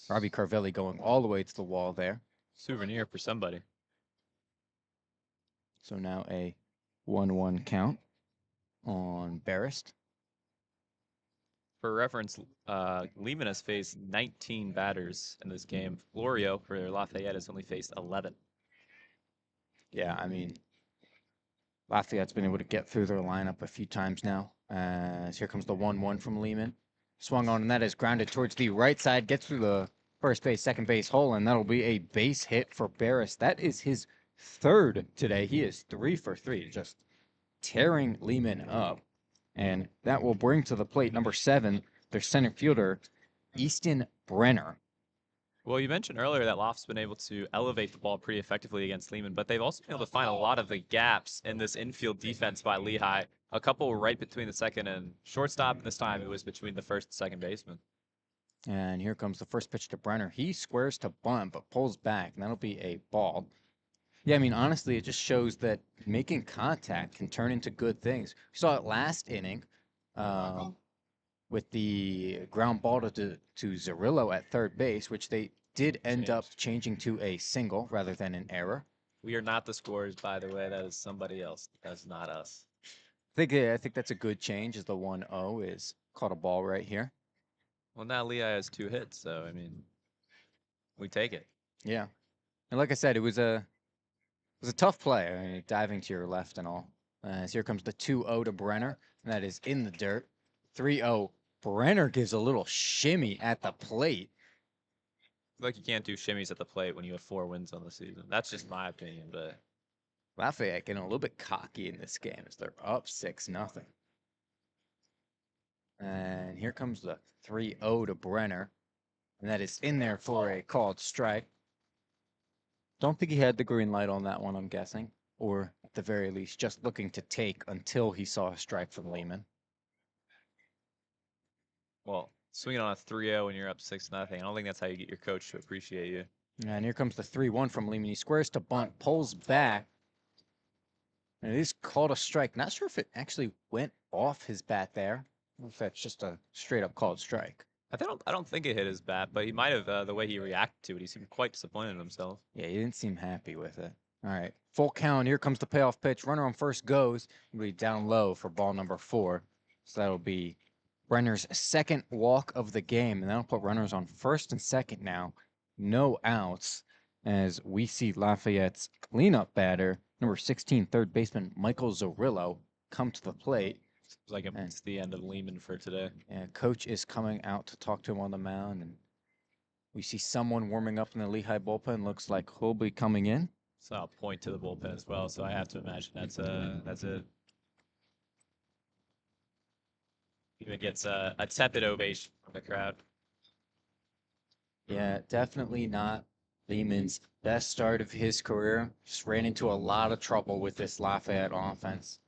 Robbie Carvelli going all the way to the wall there. Souvenir for somebody. So now a 1-1 count. on Barrist. For reference, Lehman has faced 19 batters in this game. Florio for Lafayette has only faced 11. Yeah, I mean, Lafayette's been able to get through their lineup a few times now. As here comes the 1-1 from Lehman. Swung on, and that is grounded towards the right side, gets through the first base, second base hole, and that'll be a base hit for Barris. That is his third today. He is 3 for 3, just tearing Lehman up. And that will bring to the plate number 7, their center fielder, Easton Brenner. Well, you mentioned earlier that Loft's been able to elevate the ball pretty effectively against Lehman, but they've also been able to find a lot of the gaps in this infield defense by Lehigh. A couple right between the second and shortstop, and this time it was between the first and second baseman. And here comes the first pitch to Brenner. He squares to bunt, but pulls back, and that'll be a ball. Yeah, I mean, honestly, it just shows that making contact can turn into good things. We saw it last inning with the ground ball to Zerillo at third base, which they did end up changing to a single rather than an error. We are not the scorers, by the way. That is somebody else. That's not us. I think that's a good change, as the 1-0 is caught a ball right here. Well, now Lehigh has 2 hits, so, I mean, we take it. Yeah. And like I said, it was a tough play. I mean, diving to your left and all. As here comes the 2-0 to Brenner, and that is in the dirt. 3-0. Brenner gives a little shimmy at the plate. Like you can't do shimmies at the plate when you have 4 wins on the season. That's just my opinion, but Lafayette getting a little bit cocky in this game as they're up 6-0. And here comes the 3-0 to Brenner, and that is in there for a called strike. Don't think he had the green light on that one, I'm guessing, or at the very least, just looking to take until he saw a strike from Lehman. well, swinging on a 3-0 when you're up 6-0, I don't think that's how you get your coach to appreciate you. And here comes the 3-1 from Lehman. He squares to bunt, pulls back. And it is called a strike. Not sure if it actually went off his bat there, or if that's just a straight up called strike. I don't think it hit his bat, but he might have, the way he reacted to it, he seemed quite disappointed in himself. Yeah, he didn't seem happy with it. All right, full count. Here comes the payoff pitch. Runner on first goes. He'll be down low for ball number 4. So that'll be Brenner's second walk of the game. And that'll put runners on first and second now. No outs, as we see Lafayette's cleanup batter, number 16, third baseman Michael Zorillo, come to the plate. It's like it's the end of Lehman for today. And coach is coming out to talk to him on the mound, and we see someone warming up in the Lehigh bullpen. Looks like he'll be coming in. So I'll point to the bullpen as well. So I have to imagine that's a even gets a tepid ovation from the crowd. Yeah, definitely not Lehman's best start of his career. Just ran into a lot of trouble with this Lafayette offense.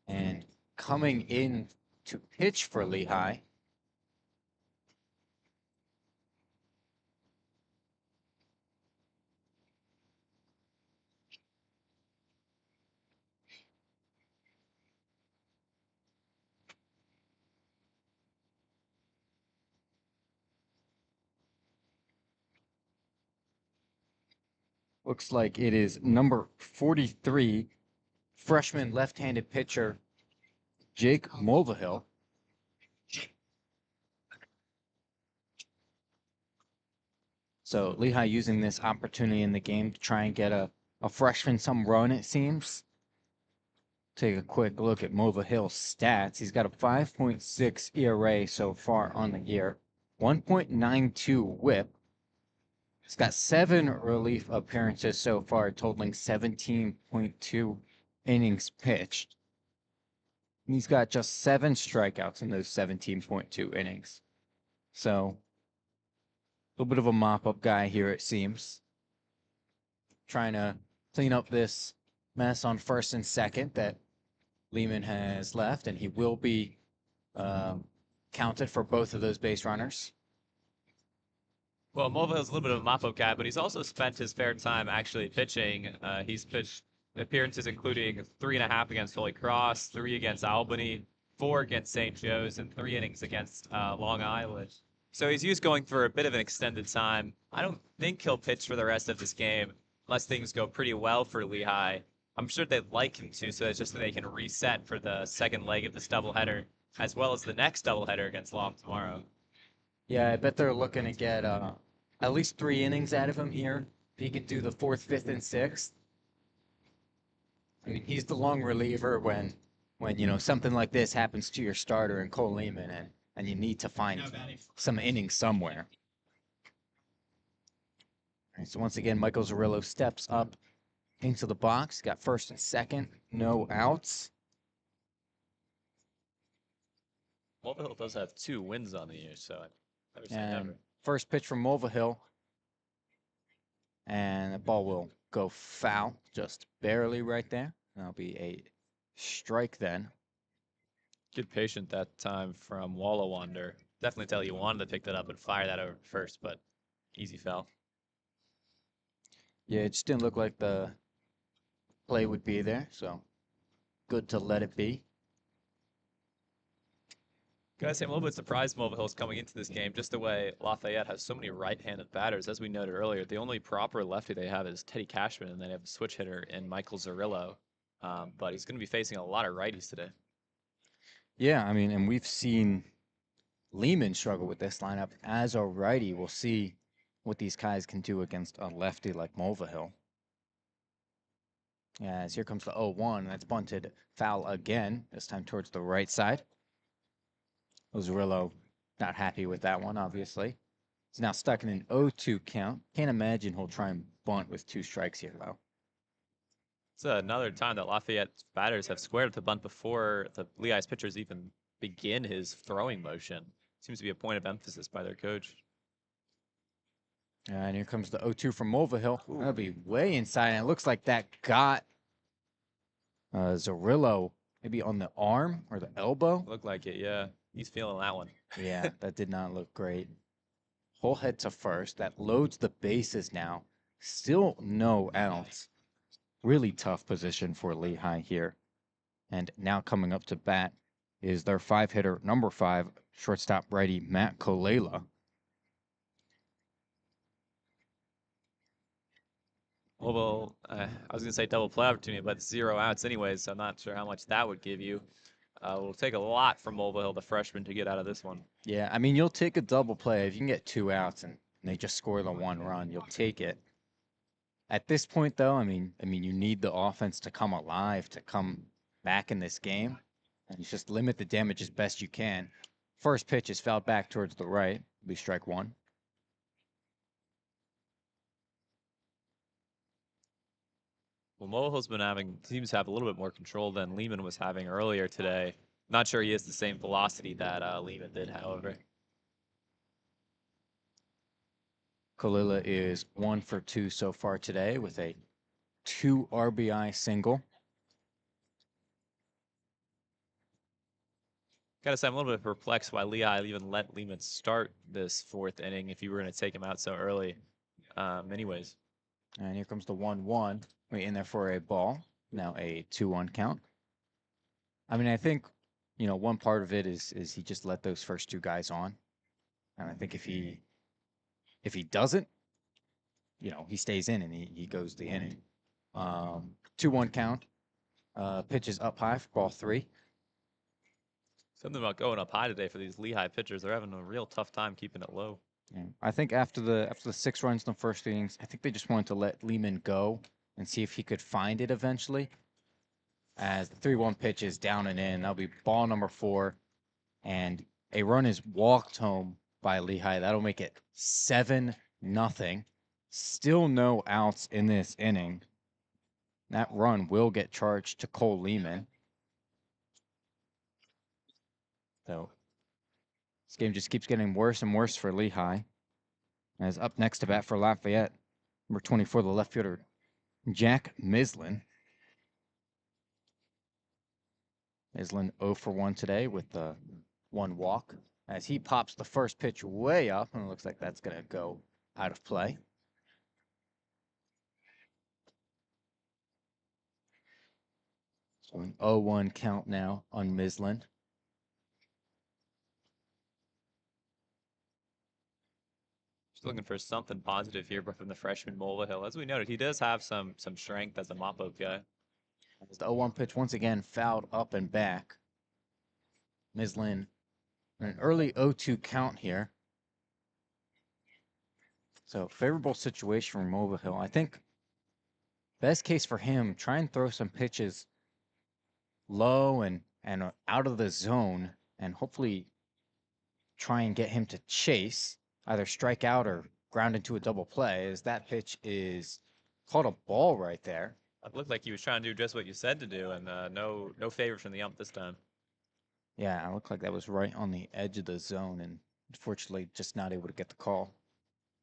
And coming in to pitch for Lehigh, looks like it is number 43, freshman left-handed pitcher Jake Mulvihill. So Lehigh using this opportunity in the game to try and get a freshman some run, it seems. Take a quick look at Mulvihill's stats. He's got a 5.6 ERA so far on the year, 1.92 whip. He's got 7 relief appearances so far, totaling 17.2 innings pitched. And he's got just 7 strikeouts in those 17.2 innings. So, a little bit of a mop-up guy here, it seems. Trying to clean up this mess on first and second that Lehman has left, and he will be counted for both of those base runners. Well, Mulvihill's a little bit of a mop-up guy, but he's also spent his fair time actually pitching. He's pitched appearances including 3.5 against Holy Cross, 3 against Albany, 4 against St. Joe's, and 3 innings against Long Island. So he's used going for a bit of an extended time. I don't think he'll pitch for the rest of this game unless things go pretty well for Lehigh. I'm sure they'd like him to, so it's just that they can reset for the second leg of this doubleheader, as well as the next doubleheader against Loft tomorrow. Yeah, I bet they're looking to get at least 3 innings out of him here. If he could do the fourth, fifth, and sixth. I mean, he's the long reliever when something like this happens to your starter and Cole Lehman, and you need to find some innings somewhere. All right, so once again, Michael Zerillo steps up into the box. Got first and second, no outs. Mulvihill does have 2 wins on the year, so I never say And never. first pitch from Mulvihill. And the ball will go foul, just barely right there. That'll be a strike then. Good patient that time from Walla Wander. Definitely tell you wanted to pick that up and fire that over first, but easy foul. Yeah, it just didn't look like the play would be there, so good to let it be. Gotta say, I'm a little bit surprised Mulvihill's coming into this game, just the way Lafayette has so many right-handed batters. As we noted earlier, the only proper lefty they have is Teddy Cashman, and they have a switch hitter in Michael Zerillo. But he's going to be facing a lot of righties today. Yeah, I mean, and we've seen Lehman struggle with this lineup as a righty. We'll see what these guys can do against a lefty like Mulvihill. As here comes the 0-1, that's bunted foul again, this time towards the right side. Zerillo not happy with that one, obviously. He's now stuck in an 0-2 count. Can't imagine he'll try and bunt with 2 strikes here, though. It's another time that Lafayette batters have squared with the bunt before the Lehigh's pitchers even begin his throwing motion. Seems to be a point of emphasis by their coach. And here comes the 0-2 from Mulvihill. That'll be way inside, and it looks like that got Zerillo maybe on the arm or the elbow. Looked like it, yeah. He's feeling that one. Yeah, that did not look great. Whole head to first. That loads the bases now. Still no outs. Really tough position for Lehigh here. And now coming up to bat is their 5-hitter, number 5, shortstop righty Matt Kolela. Well, I was going to say double play opportunity, but 0 outs anyways, so I'm not sure how much that would give you. It'll take a lot from Mulvihill, the freshman, to get out of this one. Yeah, I mean, you'll take a double play. If you can get 2 outs and they just score the 1 run, you'll take it. At this point, though, I mean, you need the offense to come alive, to come back in this game, and you just limit the damage as best you can. First pitch is fouled back towards the right. It'll be strike 1. Well, Mulvihill's seems to have a little bit more control than Lehman was having earlier today. Not sure he has the same velocity that Lehman did, however. Kolela is 1 for 2 so far today with a 2 RBI single. Gotta say, I'm a little bit perplexed why Lehigh even let Lehman start this 4th inning if you were going to take him out so early. Anyways. And here comes the 1-1. Wait in there for a ball. Now a 2-1 count. I mean, I think, one part of it is he just let those first 2 guys on. And I think if he doesn't, he stays in and he goes the inning. 2-1 count. Pitches up high for ball 3. Something about going up high today for these Lehigh pitchers. They're having a real tough time keeping it low. Yeah. I think after the 6 runs in the first innings, I think they just wanted to let Lehman go and see if he could find it eventually. As the 3-1 pitch is down and in, that'll be ball number 4, and a run is walked home by Lehigh. That'll make it 7-0. Still no outs in this inning. That run will get charged to Cole Lehman. So this game just keeps getting worse and worse for Lehigh. As up next to bat for Lafayette, number 24, the left fielder, Jack Mislin. Mislin 0 for 1 today with the 1 walk. As he pops the first pitch way up, and it looks like that's going to go out of play. So an 0-1 count now on Mislin. Just looking for something positive here from the freshman Mulvihill. As we noted, he does have some strength as a mop-up guy. As the 0-1 pitch once again fouled up and back. Mislin, an early 0-2 count here. So favorable situation for Mulvihill. I think best case for him, try and throw some pitches low and out of the zone, and hopefully try and get him to chase, either strike out or ground into a double play, as that pitch is called a ball right there. It looked like he was trying to do just what you said to do, and no favors from the ump this time. Yeah, it looked like that was right on the edge of the zone, and unfortunately just not able to get the call.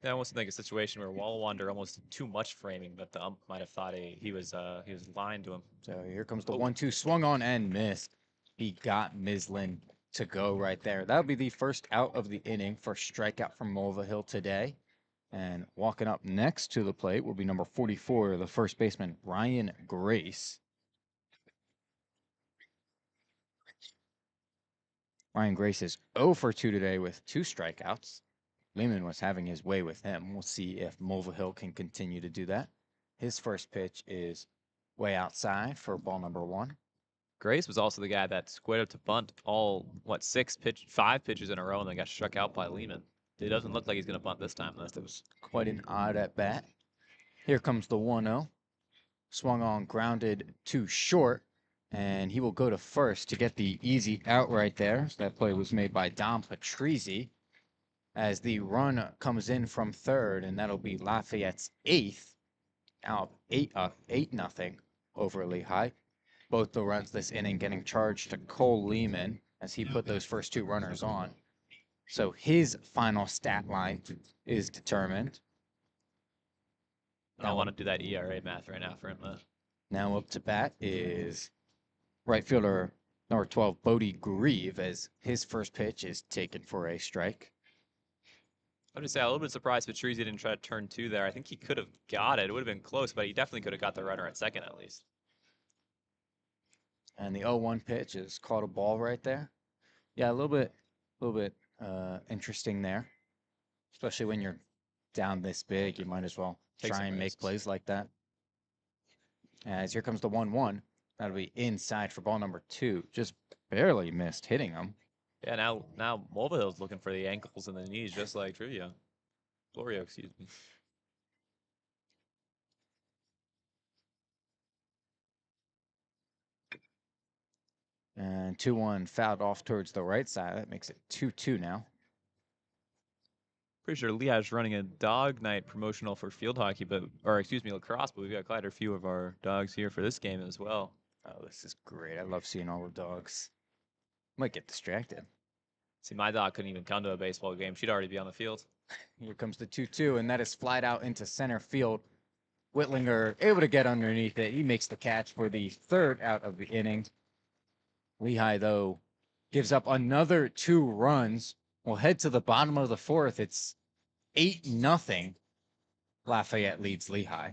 Yeah, I almost think a situation where Wallawander almost did too much framing, but the ump might have thought he was lying to him. So here comes the 1-2, swung on and missed. He got Mislin to go right there. That'll be the first out of the inning for strikeout from Mulvihill today. And walking up next to the plate will be number 44, the first baseman, Ryan Grace. Ryan Grace is 0 for 2 today with 2 strikeouts. Lehman was having his way with him. We'll see if Mulvihill can continue to do that. His first pitch is way outside for ball number 1. Grace was also the guy that squared up to bunt all, 5 pitches in a row and then got struck out by Lehman. It doesn't look like he's going to bunt this time, unless it was quite an odd at bat. Here comes the 1-0. Swung on, grounded to short, and he will go to first to get the easy out right there. So that play was made by Dom Patrizzi as the run comes in from third, and that'll be Lafayette's 8th. Now 8-0 over Lehigh. Both the runs this inning getting charged to Cole Lehman as he put those first 2 runners on. So his final stat line is determined. I don't want to do that ERA math right now for him, though. Now up to bat is right fielder number 12, Bodie Grieve, as his first pitch is taken for a strike. I'm just saying, a little bit surprised Patrizzi didn't try to turn 2 there. I think he could have got it. It would have been close, but he definitely could have got the runner at second at least. And the 0-1 pitch is called a ball right there. Yeah, a little bit interesting there, especially when you're down this big. You might as well try and make plays like that. As here comes the 1-1. That'll be inside for ball number 2. Just barely missed hitting him. Yeah, now Mulvihill's looking for the ankles and the knees, just like Florio, excuse me. And 2-1 fouled off towards the right side. That makes it 2-2 now. Pretty sure Lehigh's running a dog night promotional for field hockey, lacrosse, but we've got quite a few of our dogs here for this game as well. Oh, this is great. I love seeing all the dogs. Might get distracted. See, my dog couldn't even come to a baseball game. She'd already be on the field. Here comes the 2-2, and that is flied out into center field. Whitlinger able to get underneath it. He makes the catch for the 3rd out of the inning. Lehigh, though, gives up another 2 runs. We'll head to the bottom of the 4th. It's 8-0. Lafayette leads Lehigh.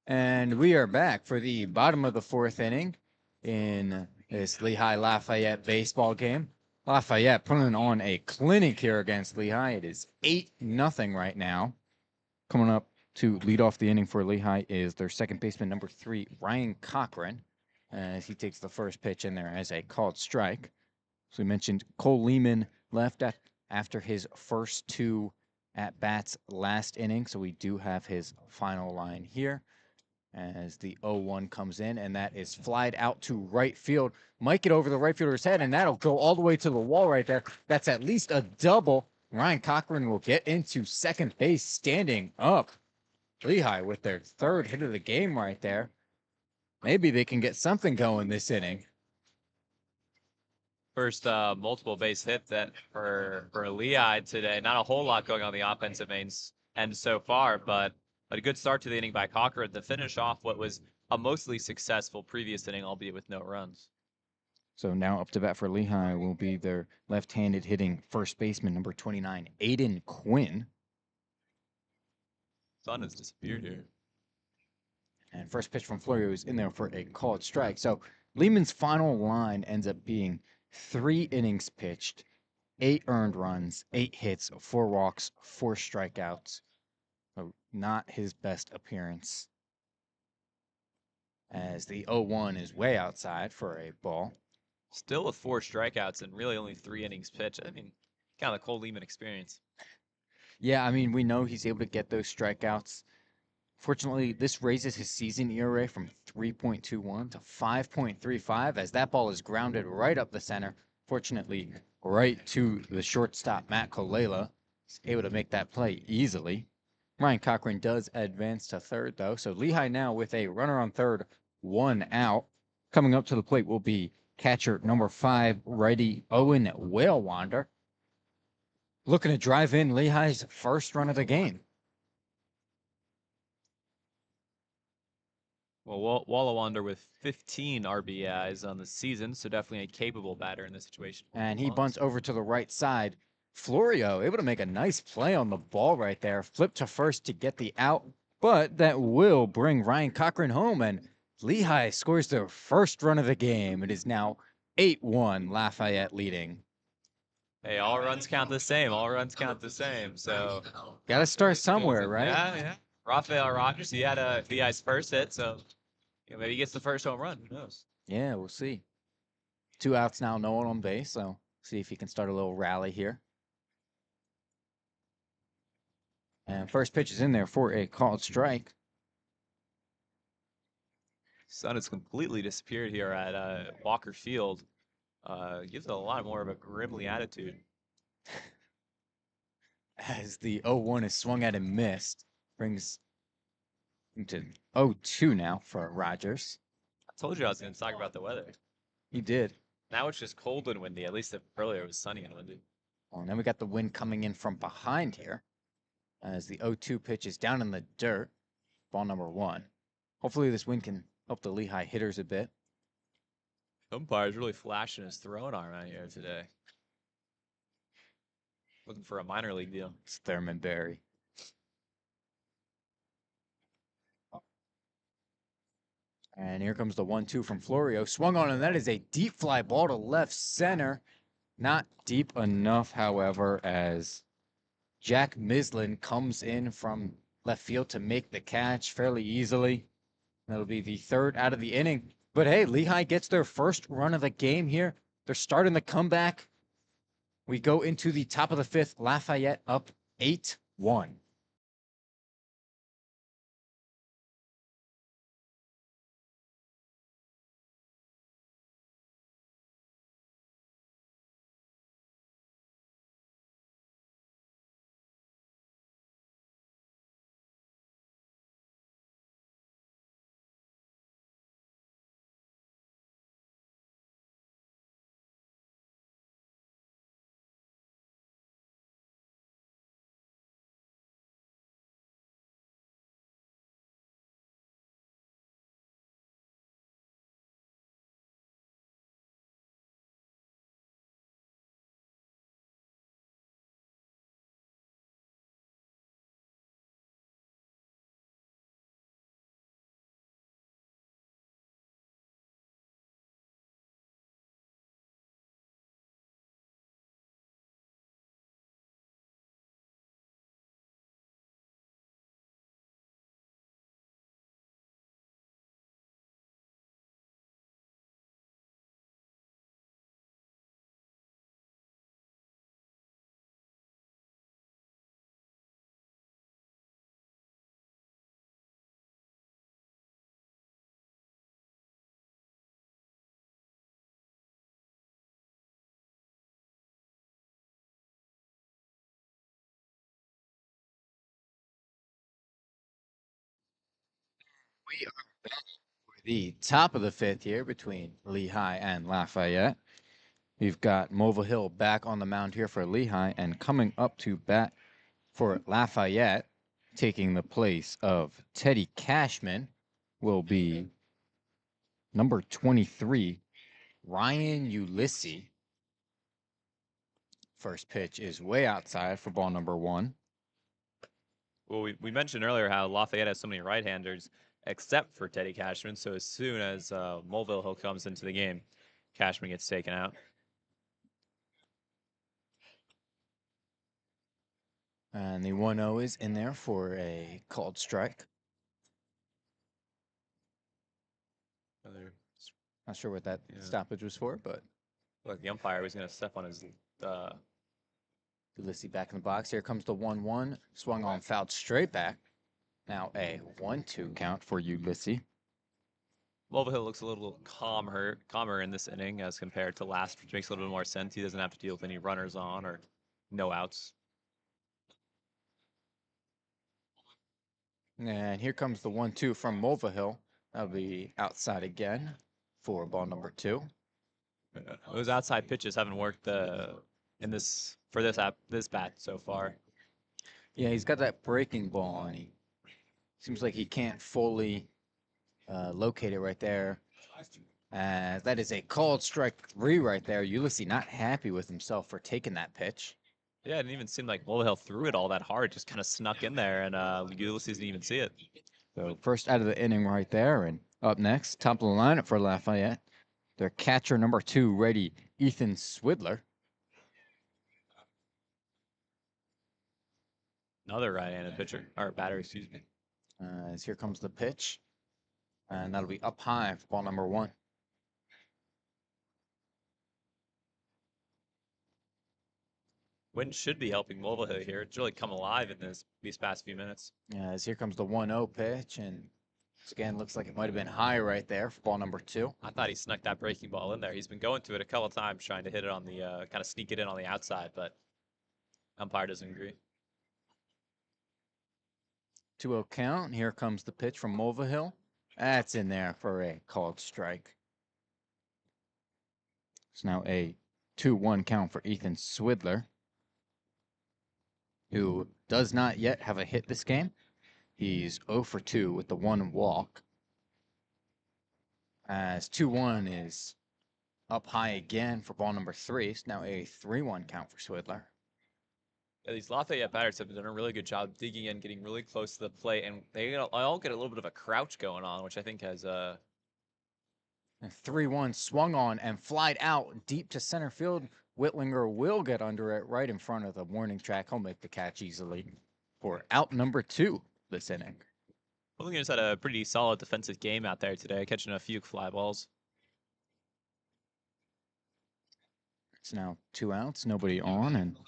And we are back for the bottom of the fourth inning in this Lehigh Lafayette baseball game. Lafayette putting on a clinic here against Lehigh. It is 8-0 right now. Coming up to lead off the inning for Lehigh is their second baseman, number 3, Ryan Cochran, as he takes the first pitch in there as a called strike. So we mentioned Cole Lehman left after his first 2 at-bats last inning, so we do have his final line here as the 0-1 comes in, and that is flied out to right field. Might get over the right fielder's head, and that'll go all the way to the wall right there. That's at least a double. Ryan Cochran will get into second base standing up. Lehigh with their third hit of the game right there. Maybe they can get something going this inning. First multiple base hit that for Lehigh today. Not a whole lot going on the offensive end so far, but a good start to the inning by Cochran to finish off what was a mostly successful previous inning, albeit with no runs. So now up to bat for Lehigh will be their left-handed hitting first baseman, number 29, Aiden Quinn. Sun has disappeared here. And first pitch from Florio is in there for a called strike. So Lehman's final line ends up being 3 innings pitched, 8 earned runs, 8 hits, 4 walks, 4 strikeouts. So not his best appearance. As the 0-1 is way outside for a ball. Still with 4 strikeouts and really only 3 innings pitched. I mean, kind of the Cole Lehman experience. Yeah, I mean, we know he's able to get those strikeouts. Fortunately, this raises his season ERA from 3.21 to 5.35 as that ball is grounded right up the center. Fortunately, right to the shortstop, Matt Kolela. He's able to make that play easily. Ryan Cochran does advance to third, though. So Lehigh now with a runner on third, 1 out. Coming up to the plate will be catcher number 5, righty Owen Whalewander. Looking to drive in Lehigh's first run of the game. Well, Wallawander with 15 RBIs on the season, so definitely a capable batter in this situation. And he bunts over to the right side. Florio able to make a nice play on the ball right there. Flip to first to get the out, but that will bring Ryan Cochran home, and Lehigh scores their first run of the game. It is now 8-1, Lafayette leading. Hey, all runs count the same. All runs count the same. So got to start somewhere, right? Yeah. Rafael Rogers, he had Lehigh's first hit, so maybe he gets the first home run. Who knows? Yeah, we'll see. 2 outs now, no one on base, so see if he can start a little rally here. And first pitch is in there for a called strike. Sun has completely disappeared here at Walker Field. Gives it a lot more of a grimly attitude. As the 0-1 is swung at and missed, brings him to 0-2 now for Rogers. I told you I was going to talk about the weather. He did. Now it's just cold and windy. At least earlier it was sunny and windy. Well, and then we got the wind coming in from behind here as the 0-2 pitch is down in the dirt. Ball number 1. Hopefully this wind can help the Lehigh hitters a bit. Umpire's really flashing his throwing arm out here today. Looking for a minor league deal. It's Thurman Berry. And here comes the 1-2 from Florio. Swung on, and that is a deep fly ball to left center. Not deep enough, however, as Jack Mislin comes in from left field to make the catch fairly easily. That'll be the third out of the inning. But hey, Lehigh gets their first run of the game here. They're starting the comeback. We go into the top of the 5th. Lafayette up 8-1. We are back for the top of the fifth here between Lehigh and Lafayette. We've got Mova Hill back on the mound here for Lehigh, and coming up to bat for Lafayette, taking the place of Teddy Cashman, will be number 23, Ryan Ulysses. First pitch is way outside for ball number 1. Well, we mentioned earlier how Lafayette has so many right-handers, except for Teddy Cashman. So as soon as Mulville Hill comes into the game, Cashman gets taken out. And the 1-0 is in there for a called strike. Not sure what that stoppage was for, but Look, the umpire was going to step on his. Ulysses back in the box. Here comes the 1-1. Swung on, fouled straight back. Now a 1-2 count for Ulysses. Mulville Hill looks a little calmer in this inning as compared to last, which makes a little bit more sense. He doesn't have to deal with any runners on or no outs. And here comes the 1-2 from Mulva Hill. That'll be outside again for ball number 2. Those outside pitches haven't worked this bat so far. Yeah, he's got that breaking ball, and he seems like he can't fully locate it right there. That is a called strike 3 right there. Ulysses not happy with himself for taking that pitch. Yeah, it didn't even seem like Mulville Hill threw it all that hard. Just kind of snuck in there, and Ulysses didn't even see it. So first out of the inning right there, and up next, top of the lineup for Lafayette, their catcher number 2, ready, Ethan Swidler. Another right-handed pitcher, or batter, excuse me. As here comes the pitch, and that'll be up high for ball number 1. Wind should be helping Mulville Hill here. It's really come alive in these past few minutes. As here comes the 1-0 pitch, and again, looks like it might have been high right there for ball number 2. I thought he snuck that breaking ball in there. He's been going to it a couple times, trying to hit it on the kind of sneak it in on the outside, but umpire doesn't agree. 2-0 count, and here comes the pitch from Mulva Hill. That's in there for a called strike. It's now a 2-1 count for Ethan Swidler, who does not yet have a hit this game. He's 0 for 2 with the 1 walk. As 2-1 is up high again for ball number 3. It's now a 3-1 count for Swidler. Yeah, these Lafayette batters have done a really good job digging in, getting really close to the plate, and they all get a little bit of a crouch going on, which I think has And 3-1 swung on and flied out deep to center field. Whitlinger will get under it right in front of the warning track. He'll make the catch easily for out number 2 this inning. Whitlinger just had a pretty solid defensive game out there today, catching a few fly balls. It's now 2 outs, nobody on, and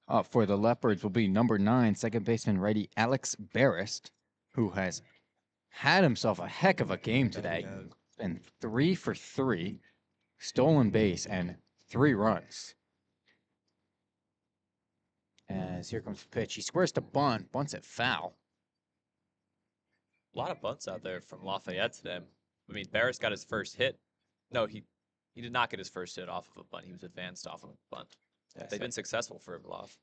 up for the Leopards will be number 9, second baseman righty Alex Barrist, who has had himself a heck of a game today. Been 3 for 3, stolen base, and 3 runs. As here comes the pitch, he squares to bunt, bunts it foul. A lot of bunts out there from Lafayette today. I mean, Barris got his first hit. No, he did not get his first hit off of a bunt. He was advanced off of a bunt. Yes, They've been successful for Laf.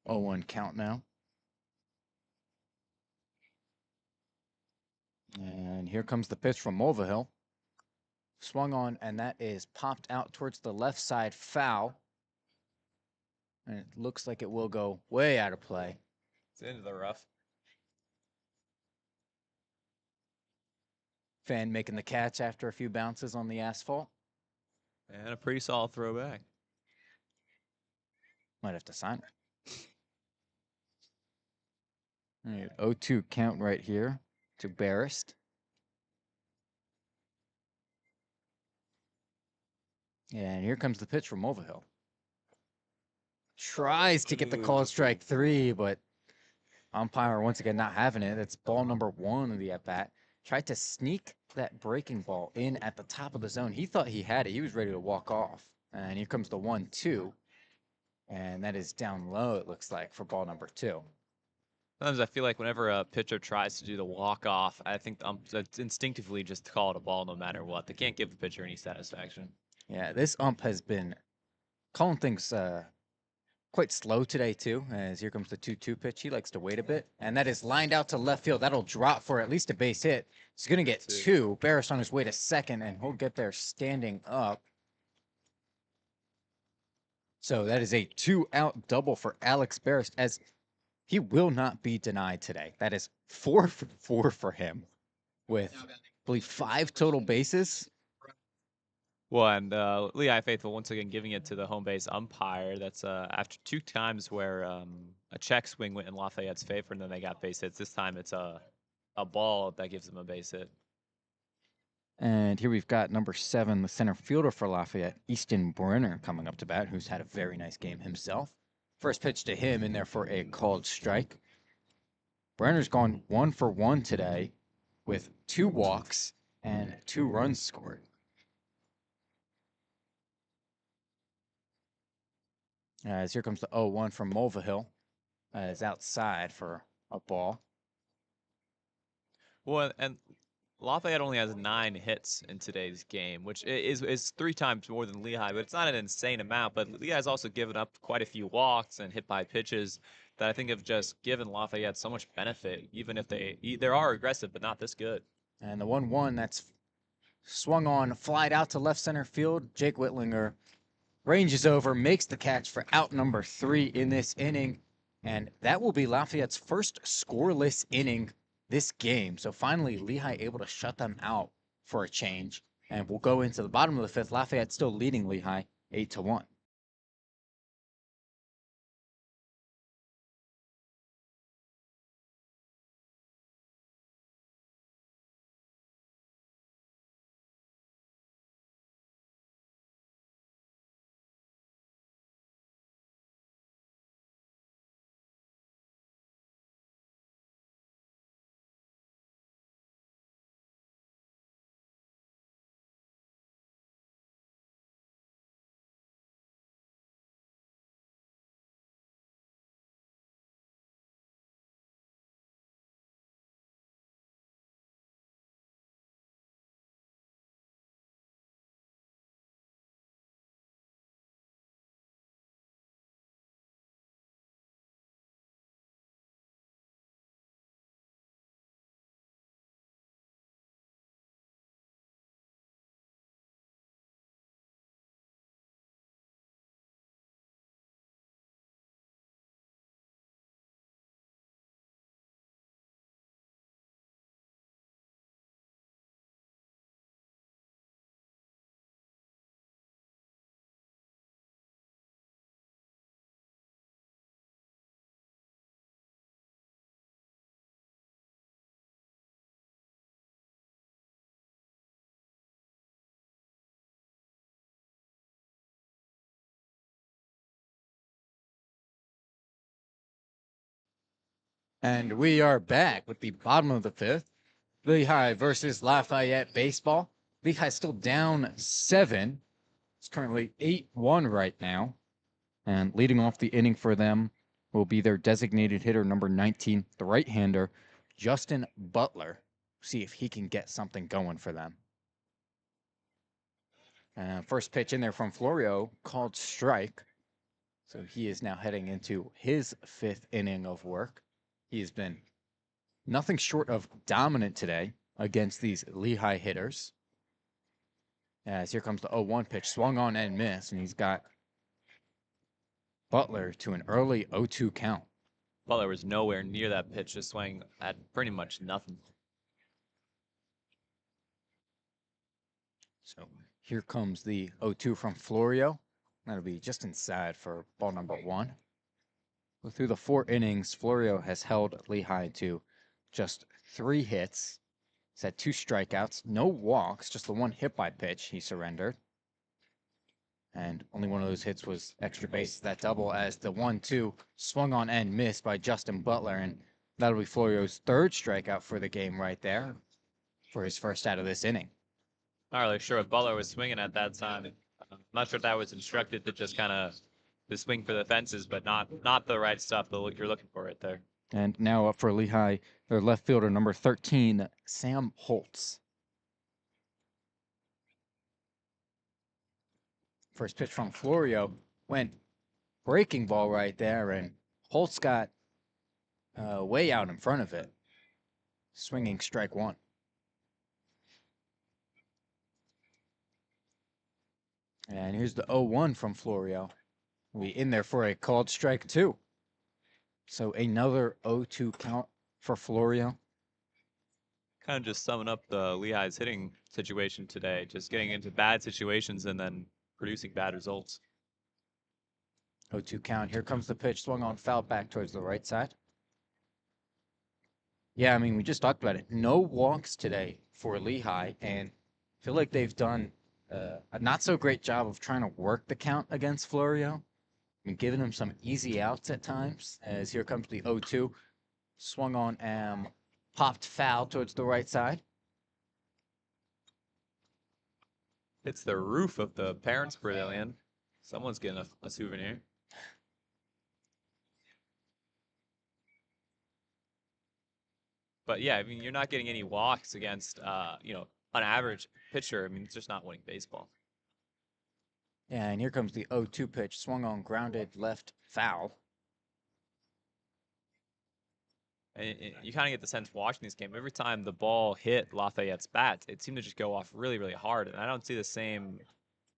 0-1 count now. And here comes the pitch from Mulva Hill. Swung on, and that is popped out towards the left side foul. And it looks like it will go way out of play. It's into the rough. Fan making the catch after a few bounces on the asphalt. And a pretty solid throwback. Might have to sign it. All right, 0-2 count right here to Barrist. And here comes the pitch from Mulva Hill. Tries to get the call strike 3, but umpire once again not having it. That's ball number 1 of the at-bat. Tried to sneak that breaking ball in at the top of the zone. He thought he had it. He was ready to walk off. And here comes the 1-2. And that is down low, it looks like, for ball number 2. Sometimes I feel like whenever a pitcher tries to do the walk-off, I think the umps instinctively just call it a ball no matter what. They can't give the pitcher any satisfaction. Yeah, this ump has been calling things quite slow today too, as here comes the 2-2 pitch. He likes to wait a bit, and that is lined out to left field. That'll drop for at least a base hit. He's going to get two. Barris on his way to second, and he'll get there standing up. So that is a 2-out double for Alex Barris, as he will not be denied today. That is 4 for 4 for him, with, I believe, 5 total bases. Well, and Lehigh Faithful once again giving it to the home base umpire. That's after 2 times where a check swing went in Lafayette's favor, and then they got base hits. This time it's a ball that gives them a base hit. And here we've got number 7, the center fielder for Lafayette, Easton Brenner, coming up to bat, who's had a very nice game himself. First pitch to him in there for a called strike. Brenner's gone 1 for 1 today with 2 walks and 2 runs scored. As here comes the 0-1 from Mulvihill, as outside for a ball. Well, and Lafayette only has 9 hits in today's game, which is 3 times more than Lehigh, but it's not an insane amount. But Lehigh's also given up quite a few walks and hit by pitches that I think have just given Lafayette so much benefit, even if they are aggressive, but not this good. And the 1-1 that's swung on, flied out to left center field. Jake Whitlinger ranges over, makes the catch for out number 3 in this inning. And that will be Lafayette's first scoreless inning this game. So finally, Lehigh able to shut them out for a change. And we'll go into the bottom of the 5th. Lafayette still leading Lehigh 8-1. And we are back with the bottom of the 5th. Lehigh versus Lafayette baseball. Lehigh still down 7. It's currently 8-1 right now. And leading off the inning for them will be their designated hitter, number 19, the right-hander, Justin Butler. See if he can get something going for them. First pitch in there from Florio, called strike. So he is now heading into his 5th inning of work. He has been nothing short of dominant today against these Lehigh hitters. As here comes the 0-1 pitch, swung on and missed, and he's got Butler to an early 0-2 count. Butler was nowhere near that pitch, just swing at pretty much nothing. So here comes the 0-2 from Florio. That'll be just inside for ball number 1. Well, through the 4 innings, Florio has held Lehigh to just 3 hits. He's had 2 strikeouts, no walks, just the 1 hit by pitch he surrendered. And only one of those hits was extra base, that double, as the 1-2 swung on and missed by Justin Butler. And that'll be Florio's 3rd strikeout for the game right there for his first out of this inning. Not really sure what Butler was swinging at that time. I'm not sure if that was instructed to just kind of to swing for the fences, but not the right stuff that you're looking for right there. And now up for Lehigh, their left fielder, number 13, Sam Holtz. First pitch from Florio went breaking ball right there, and Holtz got way out in front of it. Swinging strike one. And here's the 0-1 from Florio. We in there for a called strike two. So another 0-2 count for Florio. Kind of just summing up the Lehigh's hitting situation today, just getting into bad situations and then producing bad results. 0-2 count. Here comes the pitch. Swung on, foul back towards the right side. Yeah, I mean, we just talked about it. No walks today for Lehigh, and I feel like they've done a not so great job of trying to work the count against Florio. And giving him some easy outs at times. As here comes the 0-2. Swung on and popped foul towards the right side. It's the roof of the Parents Pavilion. Someone's getting a souvenir. But yeah, I mean, you're not getting any walks against, an average pitcher. I mean, it's just not winning baseball. And here comes the 0-2 pitch. Swung on, grounded, left, foul. And you kind of get the sense watching this game, every time the ball hit Lafayette's bat, it seemed to just go off really, really hard. And I don't see the same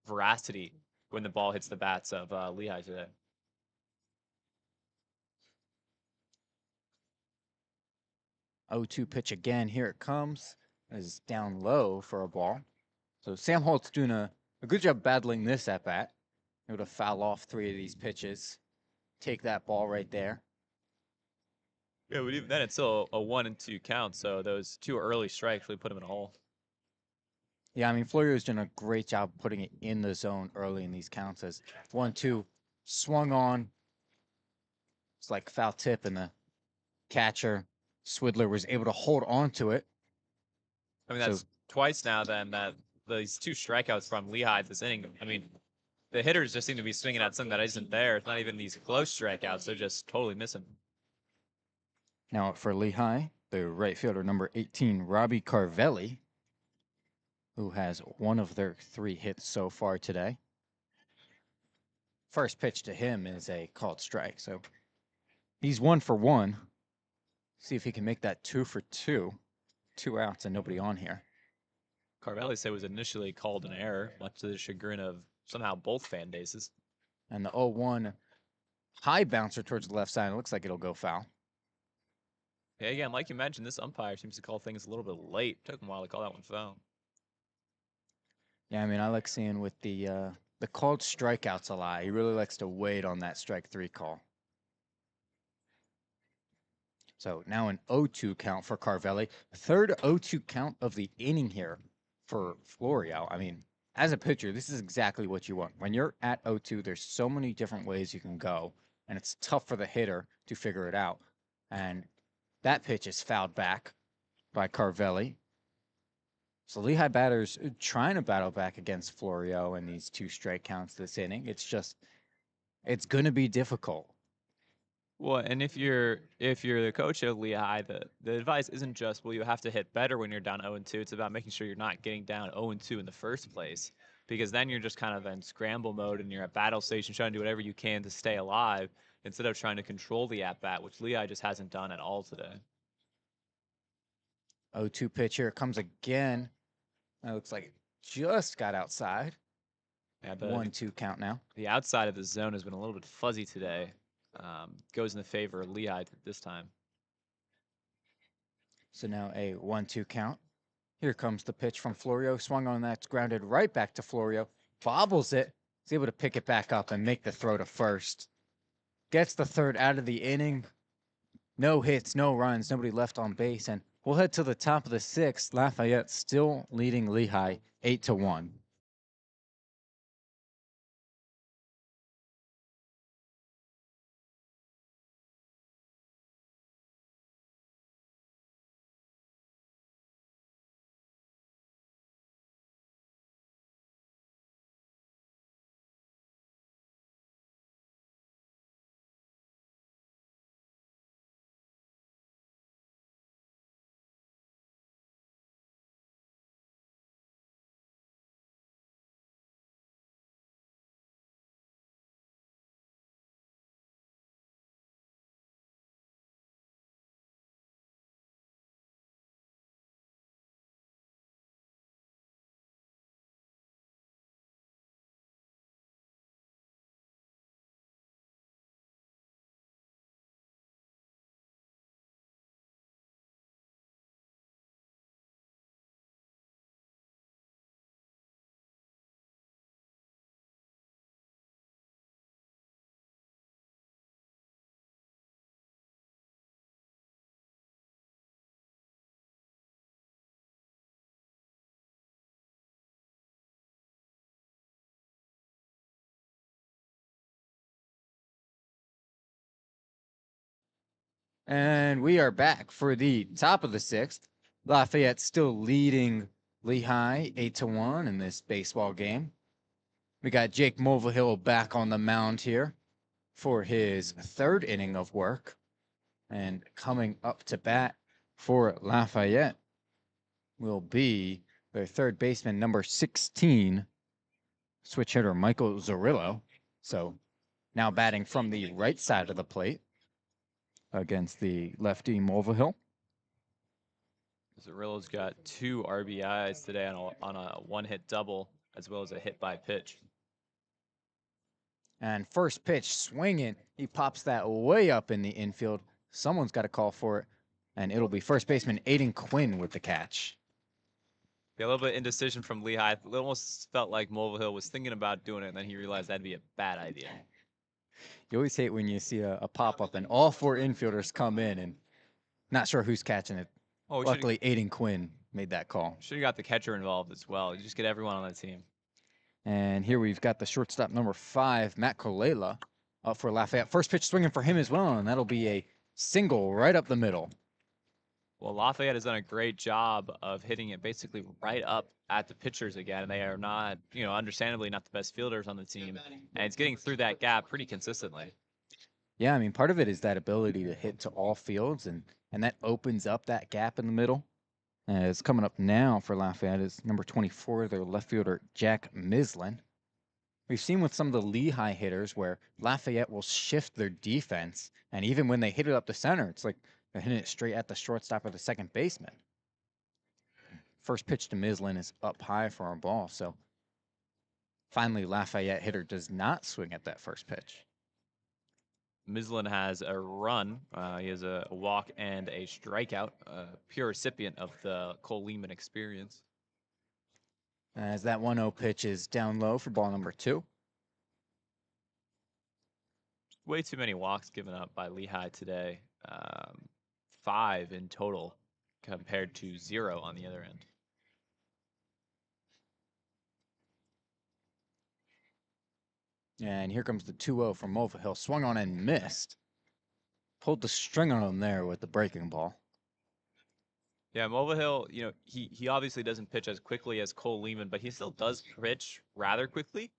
veracity when the ball hits the bats of Lehigh today. 0-2 pitch again. Here it comes. Is down low for a ball. So Sam Holtz doing a good job battling this at bat. Able to foul off 3 of these pitches. Take that ball right there. Yeah, but even then, it's still a 1-2 count. So those 2 early strikes really put him in a hole. Yeah, I mean, Florio's done a great job putting it in the zone early in these counts. As 1-2 swung on. It's like foul tip, and the catcher, Swidler, was able to hold on to it. I mean, that's twice now then that these 2 strikeouts from Lehigh this inning. I mean, the hitters just seem to be swinging at something that isn't there. It's not even these close strikeouts. They're just totally missing. Now up for Lehigh, the right fielder, number 18, Robbie Carvelli, who has one of their 3 hits so far today. First pitch to him is a called strike, so he's 1 for 1. See if he can make that 2 for 2. 2 outs and nobody on here. Carvelli said was initially called an error, much to the chagrin of somehow both fan bases. And the 0-1 high bouncer towards the left side. It looks like it'll go foul. Yeah, again, like you mentioned, this umpire seems to call things a little bit late. Took him a while to call that one foul. Yeah, I mean, I like seeing with the called strikeouts a lot. He really likes to wait on that strike 3 call. So now an 0-2 count for Carvelli. Third 0-2 count of the inning here for Florio. I mean, as a pitcher, this is exactly what you want. When you're at 0-2, there's so many different ways you can go, and it's tough for the hitter to figure it out. And that pitch is fouled back by Carvelli. So Lehigh batters trying to battle back against Florio in these 2 strike counts this inning. It's going to be difficult. Well, and if you're the coach of Lehigh, the advice isn't just, well, you have to hit better when you're down 0-2. It's about making sure you're not getting down 0-2 in the first place, because then you're just kind of in scramble mode and you're at battle station trying to do whatever you can to stay alive instead of trying to control the at-bat, which Lehigh just hasn't done at all today. 0-2 pitch here. It comes again. That looks like it just got outside. Yeah, 1-2 count now. The outside of the zone has been a little bit fuzzy today. Goes in the favor of Lehigh this time. So now a 1-2 count. Here comes the pitch from Florio. Swung on that, grounded right back to Florio. Bobbles it. He's able to pick it back up and make the throw to first. Gets the third out of the inning. No hits, no runs, nobody left on base. And we'll head to the top of the 6th. Lafayette still leading Lehigh 8-1. And we are back for the top of the sixth. Lafayette still leading Lehigh 8-1 in this baseball game. We got Jake Mulvihill back on the mound here for his third inning of work. And coming up to bat for Lafayette will be their third baseman, number 16, switch hitter Michael Zarillo. So now batting from the right side of the plate against the lefty Mulvihill. Zarillo's got 2 RBIs today on a one-hit double, as well as a hit by pitch. And first pitch swinging, he pops that way up in the infield. Someone's got to call for it, and it'll be first baseman Aiden Quinn with the catch. A little bit indecision from Lehigh. It almost felt like Mulvihill was thinking about doing it, and then he realized that'd be a bad idea. You always hate when you see a pop-up and all 4 infielders come in and not sure who's catching it. Oh, Luckily, Aiden Quinn made that call. Should have got the catcher involved as well. You just get everyone on the team. And here we've got the shortstop number 5, Matt Kolela, up for Lafayette. First pitch swinging for him as well, and that'll be a single right up the middle. Well, Lafayette has done a great job of hitting it basically right up at the pitchers again. They are not, understandably not the best fielders on the team, and it's getting through that gap pretty consistently. Yeah, I mean, part of it is that ability to hit to all fields, and that opens up that gap in the middle. It's coming up now for Lafayette is number 24, their left fielder, Jack Mislin. We've seen with some of the Lehigh hitters where Lafayette will shift their defense, and even when they hit it up the center, it's like they're hitting it straight at the shortstop or the second baseman. First pitch to Mislin is up high for a ball, so finally Lafayette hitter does not swing at that first pitch. Mislin has a run. He has a walk and a strikeout, pure recipient of the Cole Lehman experience. As that 1-0 pitch is down low for ball number 2. Way too many walks given up by Lehigh today. 5 in total compared to 0 on the other end. And here comes the 2-0 from Mulvihill. Swung on and missed. Pulled the string on him there with the breaking ball. Yeah, Mulvihill, he obviously doesn't pitch as quickly as Cole Lehman, but he still does pitch rather quickly.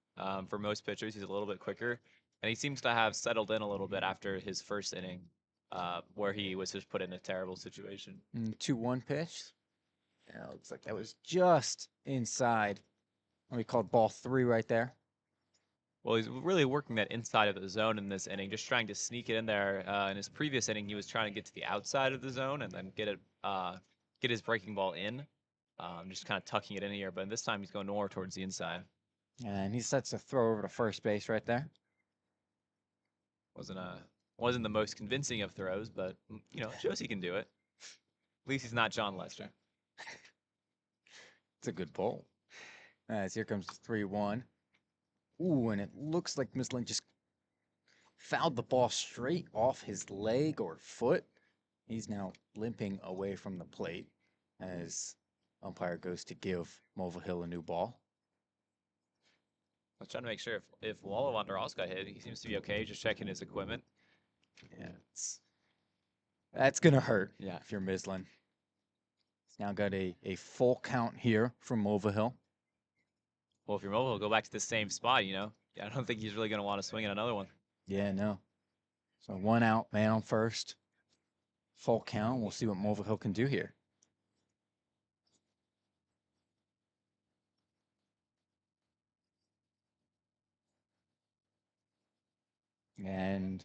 For most pitchers, he's a little bit quicker. And he seems to have settled in a little bit after his first inning, where he was just put in a terrible situation. 2-1 pitch. Yeah, looks like that was just inside. We called ball 3 right there. Well, he's really working that inside of the zone in this inning, just trying to sneak it in there. In his previous inning, he was trying to get to the outside of the zone and then get his breaking ball in, just kind of tucking it in here. But this time he's going more towards the inside. And he sets a throw over to first base right there. Wasn't the most convincing of throws, but it shows he can do it. At least he's not John Lester. It's a good pull. As here comes 3-1. Ooh, and it looks like Mislin just fouled the ball straight off his leg or foot. He's now limping away from the plate as umpire goes to give Mulvihill a new ball. I was trying to make sure if Wallawander also got hit, he seems to be okay, just checking his equipment. Yeah, that's going to hurt, if you're Mislin. He's now got a full count here from Mulvihill. Well, if you're Mulvihill, go back to the same spot, I don't think he's really going to want to swing at another one. Yeah, no. So 1 out, man on first. Full count. We'll see what Mulvihill can do here. And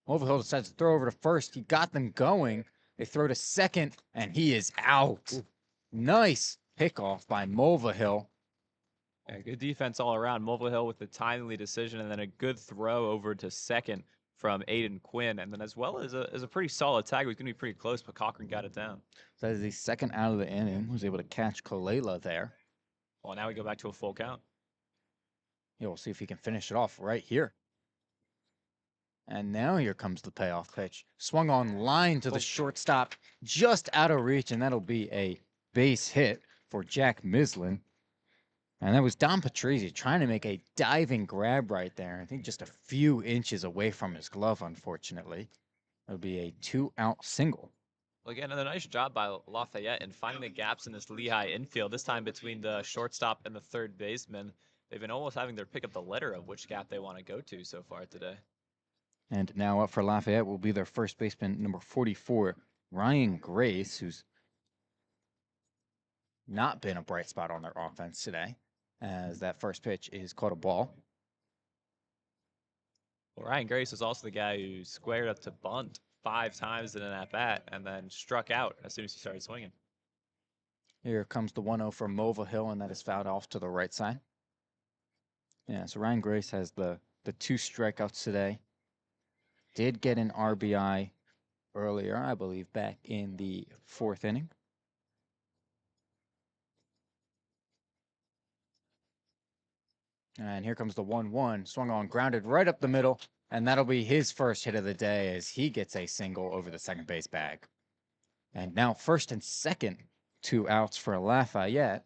Mulvihill decides to throw over to first. He got them going. They throw to second, and he is out. Ooh. Nice pickoff by Mulvihill. Yeah, good defense all around. Mulvihill with the timely decision, and then a good throw over to second from Aiden Quinn, and then as well as a pretty solid tag. It was going to be pretty close, but Cochran got it down. So that is the second out of the inning. Was able to catch Kolela there. Well, now we go back to a full count. Yeah, we'll see if he can finish it off right here. And now here comes the payoff pitch. Swung on line to the shortstop, just out of reach, and that'll be a base hit for Jack Mislin. And that was Don Patrizi trying to make a diving grab right there. I think just a few inches away from his glove, unfortunately. It'll be a 2-out single. Well, again, a nice job by Lafayette in finding the gaps in this Lehigh infield, this time between the shortstop and the third baseman. They've been almost having their pick up the litter of which gap they want to go to so far today. And now up for Lafayette will be their first baseman, number 44, Ryan Grace, who's not been a bright spot on their offense today, as that first pitch is caught a ball. Well, Ryan Grace was also the guy who squared up to bunt 5 times in an at-bat and then struck out as soon as he started swinging. Here comes the 1-0 from Mova Hill, and that is fouled off to the right side. Yeah, so Ryan Grace has the 2 strikeouts today. Did get an RBI earlier, I believe, back in the 4th inning. And here comes the 1-1, swung on, grounded right up the middle, and that'll be his first hit of the day as he gets a single over the second base bag. And now first and second, 2 outs for Lafayette,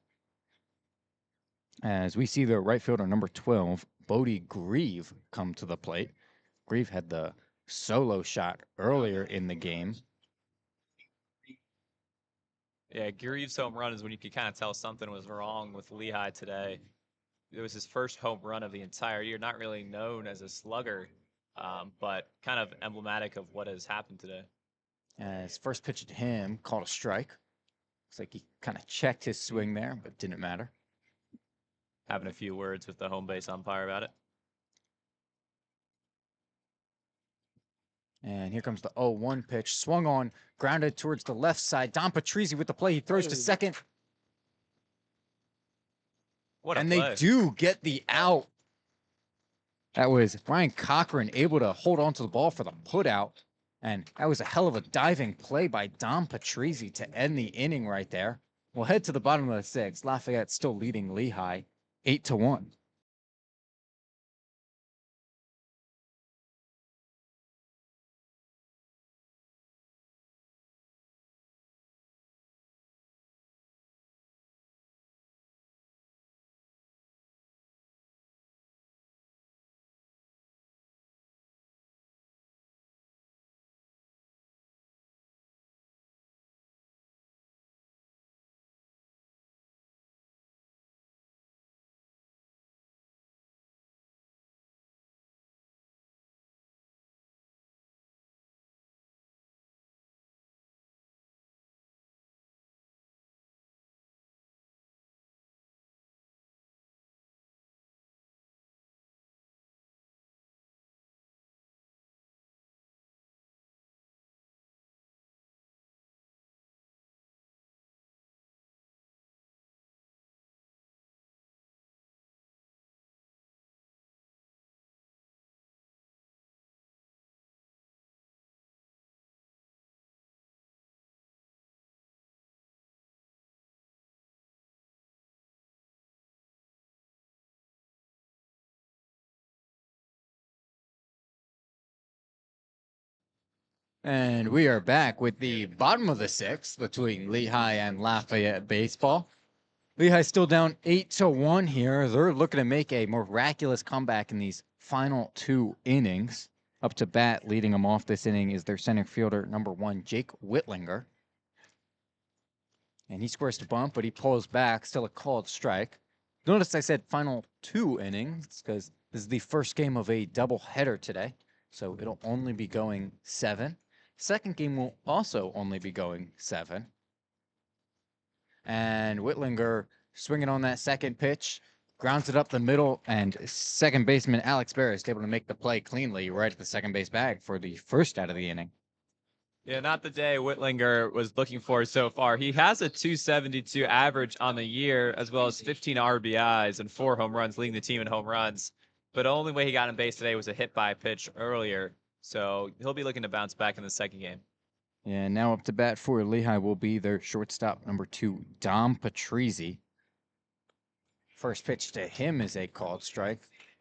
as we see the right fielder, number 12, Bodie Grieve, come to the plate. Grieve had the solo shot earlier in the game. Yeah, Grieve's home run is when you could kind of tell something was wrong with Lehigh today. It was his first home run of the entire year, not really known as a slugger, but kind of emblematic of what has happened today. His first pitch to him called a strike. Looks like he kind of checked his swing there, but didn't matter. Having a few words with the home base umpire about it. And here comes the 0-1 pitch. Swung on, grounded towards the left side. Don Patrizzi with the play. He throws to second. What a and play. they do get the out. That was Ryan Cochran able to hold on to the ball for the putout. And that was a hell of a diving play by Don Patrizzi to end the inning right there. We'll head to the bottom of the 6th. Lafayette still leading Lehigh 8-1. And we are back with the bottom of the 6th between Lehigh and Lafayette baseball. Lehigh's still down 8-1 here. They're looking to make a miraculous comeback in these final 2 innings. Up to bat, leading them off this inning is their center fielder, number 1, Jake Whitlinger. And he squares to bunt, but he pulls back, still a called strike. Notice I said final 2 innings because this is the first game of a doubleheader today. So it'll only be going 7. Second game will also only be going 7. And Whitlinger swinging on that second pitch, grounds it up the middle, and second baseman Alex Barris is able to make the play cleanly right at the second base bag for the first out of the inning. Yeah, not the day Whitlinger was looking for so far. He has a 272 average on the year, as well as 15 RBIs and 4 home runs, leading the team in home runs. But the only way he got on base today was a hit by pitch earlier. So he'll be looking to bounce back in the second game. And now up to bat for Lehigh will be their shortstop, number 2, Dom Patrizzi. First pitch to him is a called strike.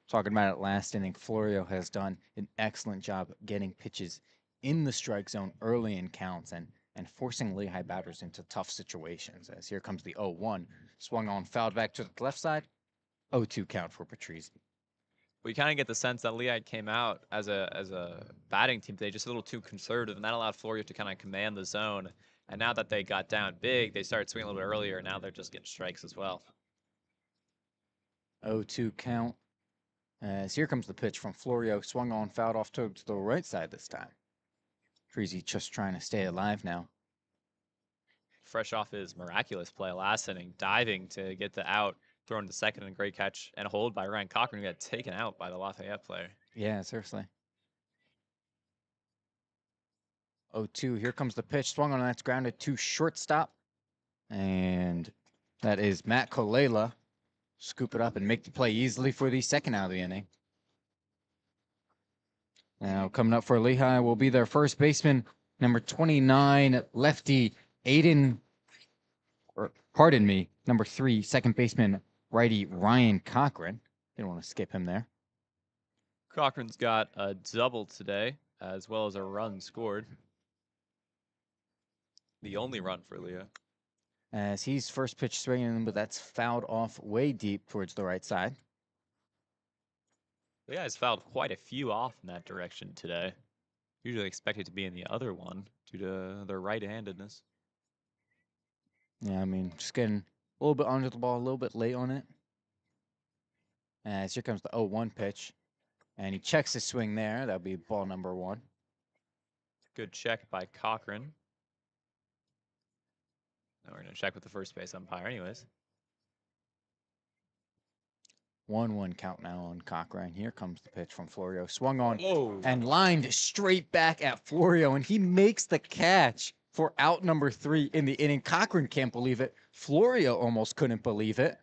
Talking about it last inning, Florio has done an excellent job getting pitches in the strike zone early in counts and forcing Lehigh batters into tough situations. As here comes the 0-1, swung on, fouled back to the left side, 0-2 count for Patrizzi. We kind of get the sense that Lehigh came out as a batting team today just a little too conservative, and that allowed Florio to kind of command the zone. And now that they got down big, they started swinging a little bit earlier, and now they're just getting strikes as well. 0-2 count. As here comes the pitch from Florio, swung on, fouled off towards the right side this time. Treasy just trying to stay alive now. Fresh off his miraculous play last inning, diving to get the out, thrown to second, and a great catch and hold by Ryan Cochran, who got taken out by the Lafayette player. Yeah, seriously. 0-2, here comes the pitch, swung on, that's grounded to shortstop. And that is Matt Kolela. Scoop it up and make the play easily for the second out of the inning. Now coming up for Lehigh will be their first baseman, number 29, lefty Aiden, or pardon me, number 3, second baseman, righty Ryan Cochran. Didn't want to skip him there. Cochran's got a double today, as well as a run scored. The only run for Lehigh. As he's first pitch swinging, but that's fouled off way deep towards the right side. Lehigh has fouled quite a few off in that direction today. Usually expected to be in the other one due to their right-handedness. Yeah, I mean, just getting a little bit under the ball, a little bit late on it. As here comes the 0-1 pitch. And he checks his swing there. That'll be ball number 1. Good check by Cochran. Now we're going to check with the first base umpire anyways. 1-1 count now on Cochran. Here comes the pitch from Florio. Swung on Oh, and lined straight back at Florio. And he makes the catch for out number 3 in the inning. Cochran can't believe it. Florio almost couldn't believe it.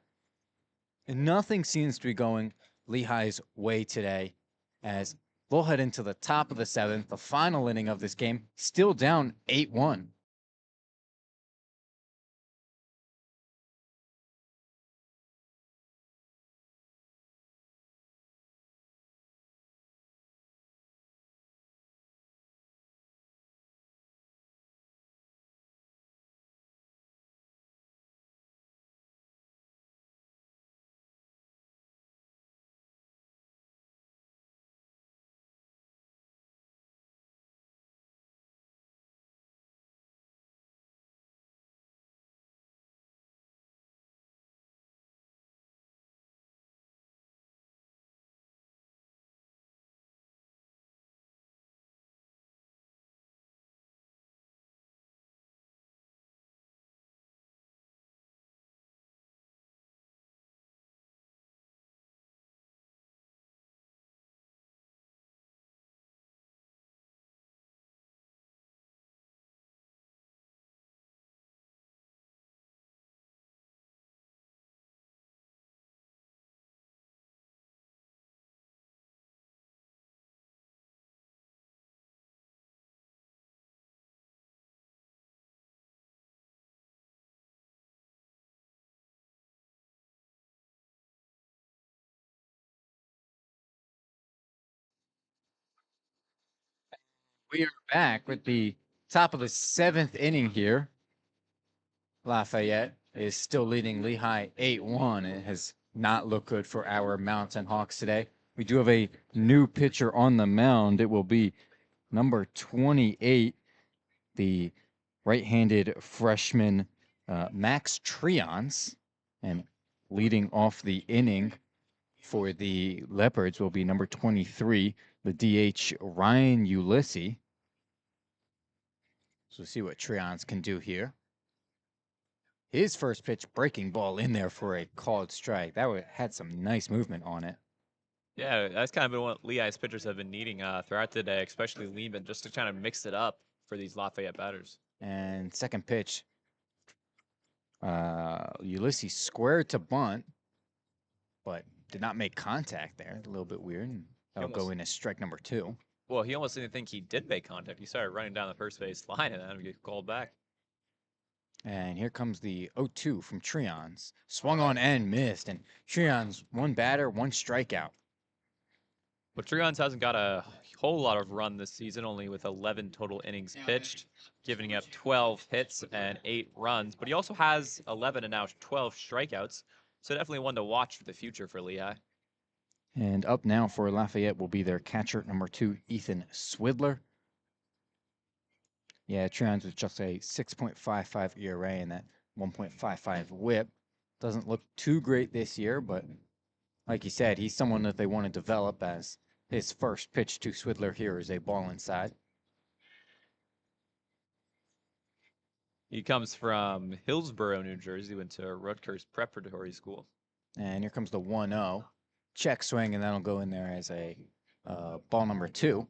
And nothing seems to be going Lehigh's way today, as we'll head into the top of the 7th, the final inning of this game, still down 8-1. We are back with the top of the 7th inning here. Lafayette is still leading Lehigh 8-1. It has not looked good for our Mountain Hawks today. We do have a new pitcher on the mound. It will be number 28, the right-handed freshman Max Trions. And leading off the inning for the Leopards will be number 23, the DH Ryan Ulysses. So we'll see what Trions can do here. His first pitch, breaking ball in there for a called strike. That had some nice movement on it. yeah, that's kind of been what Lehigh's pitchers have been needing throughout the day, especially Lehman, just to kind of mix it up for these Lafayette batters. And second pitch, Ulysses squared to bunt, but did not make contact there. A little bit weird. And that'll go in as strike number 2. Well, he almost didn't think he did make contact. He started running down the first base line and then get called back. And here comes the 0-2 from Trions. Swung on and missed. And Trions, 1 batter, 1 strikeout. But Trions hasn't got a whole lot of run this season, only with 11 total innings pitched, giving up 12 hits and 8 runs. But he also has 11 and now 12 strikeouts. So definitely one to watch for the future for Lehigh. And up now for Lafayette will be their catcher, number 2, Ethan Swidler. Yeah, Treons with just a 6.55 ERA and that 1.55 whip. Doesn't look too great this year, but like you said, he's someone that they want to develop, as his first pitch to Swidler here is a ball inside. He comes from Hillsborough, New Jersey, went to Rutgers Preparatory School. And here comes the 1-0. Check swing, and that'll go in there as a ball number 2.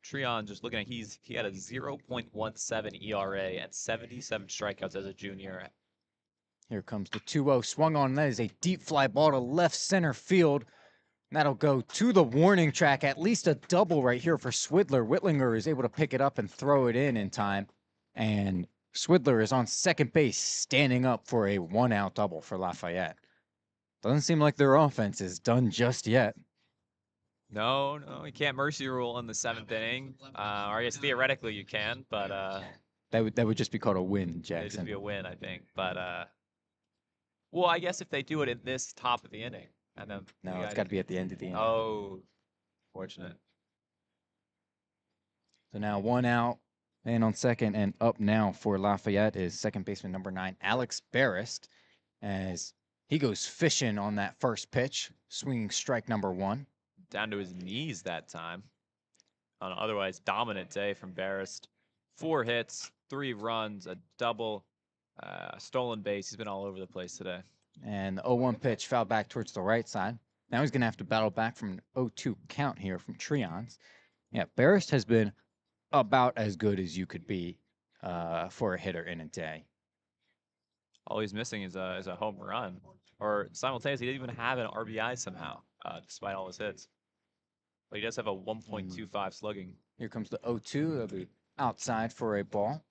Treon, just looking at, he had a 0.17 ERA and 77 strikeouts as a junior. Here comes the 2-0 swung on. That is a deep fly ball to left center field. That'll go to the warning track. At least a double right here for Swidler. Whitlinger is able to pick it up and throw it in time. And Swidler is on second base, standing up for a 1-out double for Lafayette. Doesn't seem like their offense is done just yet. No, you can't mercy rule in the 7th inning. Or I guess theoretically you can, but That would just be called a win, it'd Jackson. just be a win, I think. But well, I guess if they do it in this top of the inning, and then No, it's got to be at the end of the inning. Oh, fortunate. So now 1 out, and on second, and up now for Lafayette is second baseman number 9, Alex Barrist, as he goes fishing on that first pitch, swinging strike number 1. Down to his knees that time. On an otherwise dominant day from Barrist. 4 hits, 3 runs, a double, a stolen base. He's been all over the place today. And the 0-1 pitch fouled back towards the right side. Now he's going to have to battle back from an 0-2 count here from Treons. Yeah, Barrist has been about as good as you could be for a hitter in a day. All he's missing is a home run. Or simultaneously, he didn't even have an RBI somehow, despite all his hits. But he does have a 1.25 slugging. Here comes the 0-2. That'll be outside for a ball.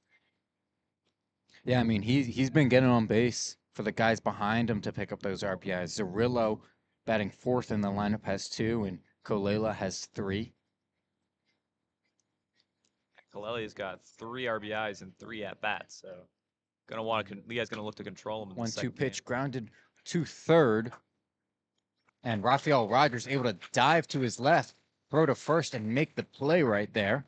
Yeah, I mean, he's been getting on base for the guys behind him to pick up those RBIs. Zerillo batting 4th in the lineup has 2, and Kolela has 3. Kaleli's got 3 RBIs and 3 at-bats, so Lehigh's gonna look to control him in the 1-2 second pitch game. grounded to third. And Rafael Rogers able to dive to his left, throw to first, and make the play right there.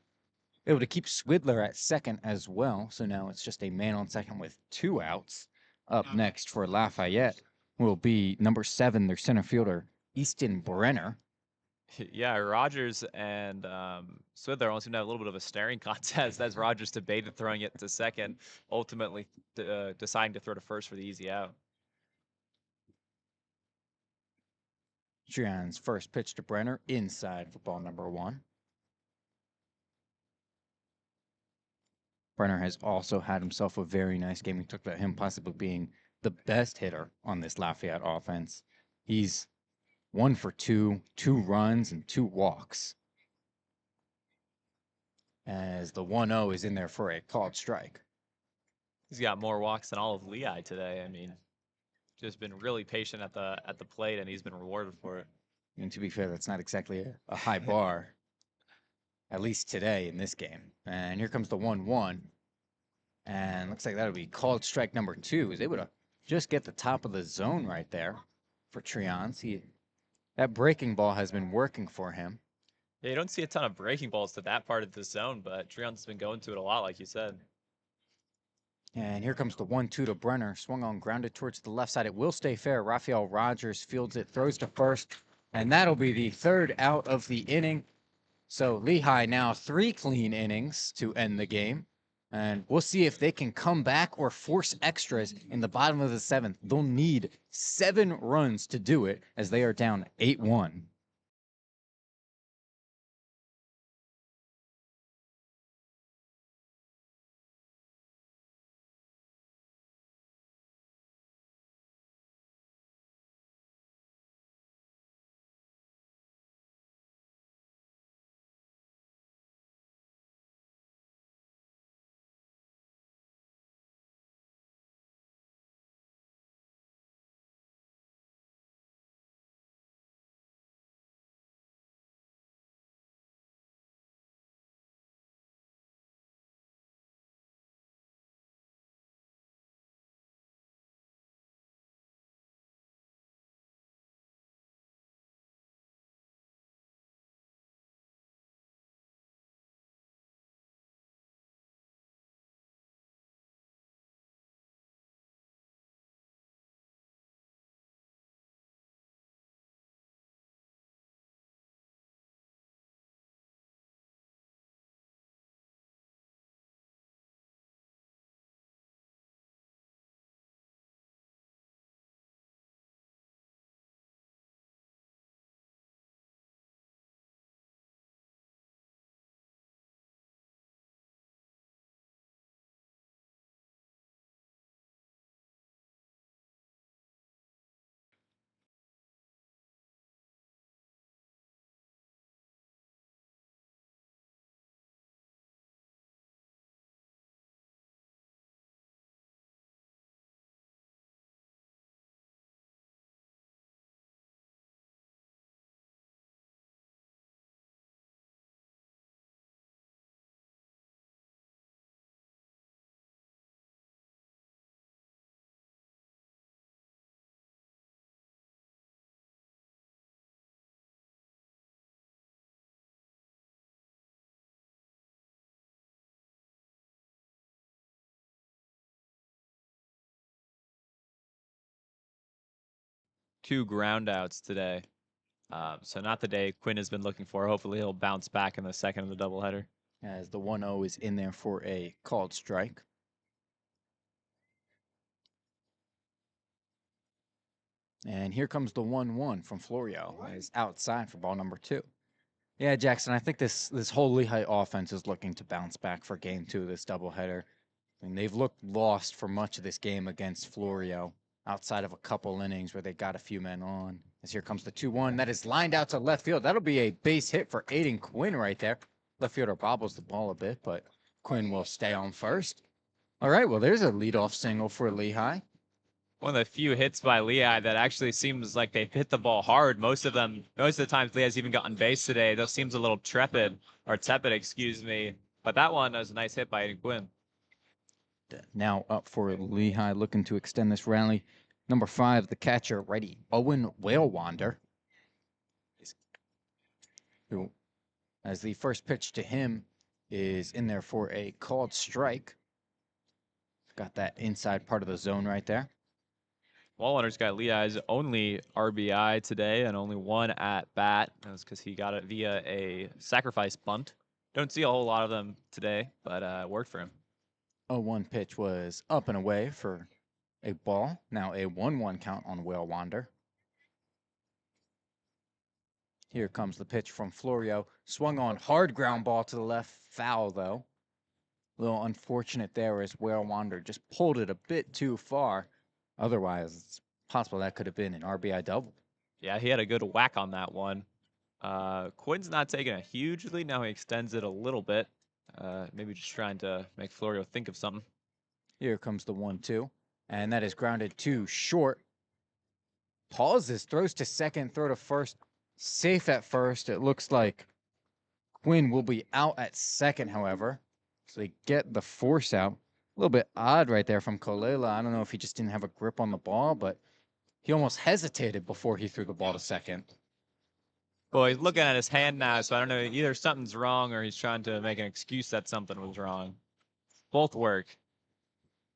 Able to keep Swidler at second as well. So now it's just a man on second with 2 outs. Up next for Lafayette will be number 7, their center fielder, Easton Brenner. Yeah, Rogers and Swidler almost seem to have a little bit of a staring contest as Rogers debated throwing it to second, ultimately deciding to throw to first for the easy out. Treon's first pitch to Brenner, inside for ball number 1. Brenner has also had himself a very nice game. We talked about him possibly being the best hitter on this Lafayette offense. He's 1 for 2, 2 runs and 2 walks. As the 1-0 is in there for a called strike. He's got more walks than all of Lehigh today. I mean, just been really patient at the plate, and he's been rewarded for it. And to be fair, that's not exactly a high bar, at least today in this game. And here comes the 1-1. And looks like that'll be called strike number 2. He's able to just get the top of the zone right there for Treons. That breaking ball has been working for him. Yeah, you don't see a ton of breaking balls to that part of the zone, but Treon's been going to it a lot, like you said. And here comes the 1-2 to Brenner. Swung on, grounded towards the left side. It will stay fair. Rafael Rogers fields it, throws to first. And that'll be the 3rd out of the inning. So Lehigh now 3 clean innings to end the game. And we'll see if they can come back or force extras in the bottom of the 7th. They'll need 7 runs to do it as they are down 8-1. 2 groundouts today. So not the day Quinn has been looking for. Hopefully he'll bounce back in the second of the doubleheader. As the 1-0 is in there for a called strike. And here comes the 1-1 from Florio. Is outside for ball number 2. Yeah, Jackson, I think this whole Lehigh offense is looking to bounce back for game 2 of this doubleheader. I mean, they've looked lost for much of this game against Florio, outside of a couple innings where they got a few men on. As here comes the 2-1. That is lined out to left field. That'll be a base hit for Aiden Quinn right there. Left fielder bobbles the ball a bit, but Quinn will stay on first. All right, well, there's a leadoff single for Lehigh. One of the few hits by Lehigh that actually seems like they've hit the ball hard. Most of the times Lehigh's even gotten base today. Those seems a little tepid, excuse me. But that one was a nice hit by Aiden Quinn. Now up for Lehigh, looking to extend this rally. Number 5, the catcher, righty Owen Whalewander. Who, as the first pitch to him, is in there for a called strike. Got that inside part of the zone right there. Wallwander's got Lehigh's only RBI today and only 1 at bat. That's because he got it via a sacrifice bunt. Don't see a whole lot of them today, but it worked for him. 0-1 pitch was up and away for a ball. Now a 1-1 count on Whalewander. Here comes the pitch from Florio. Swung on, hard ground ball to the left, foul though. A little unfortunate there as Whalewander just pulled it a bit too far. Otherwise, it's possible that could have been an RBI double. Yeah, he had a good whack on that one. Quinn's not taking a huge lead. Now he extends it a little bit. Maybe just trying to make Florio think of something. Here comes the 1-2. And that is grounded to short. Pauses, throws to second, throw to first. Safe at first. It looks like Quinn will be out at second, however. So they get the force out. A little bit odd right there from Kolela. I don't know if he just didn't have a grip on the ball, but he almost hesitated before he threw the ball to second. Well, he's looking at his hand now, so I don't know. Either something's wrong or he's trying to make an excuse that something was wrong. Both work.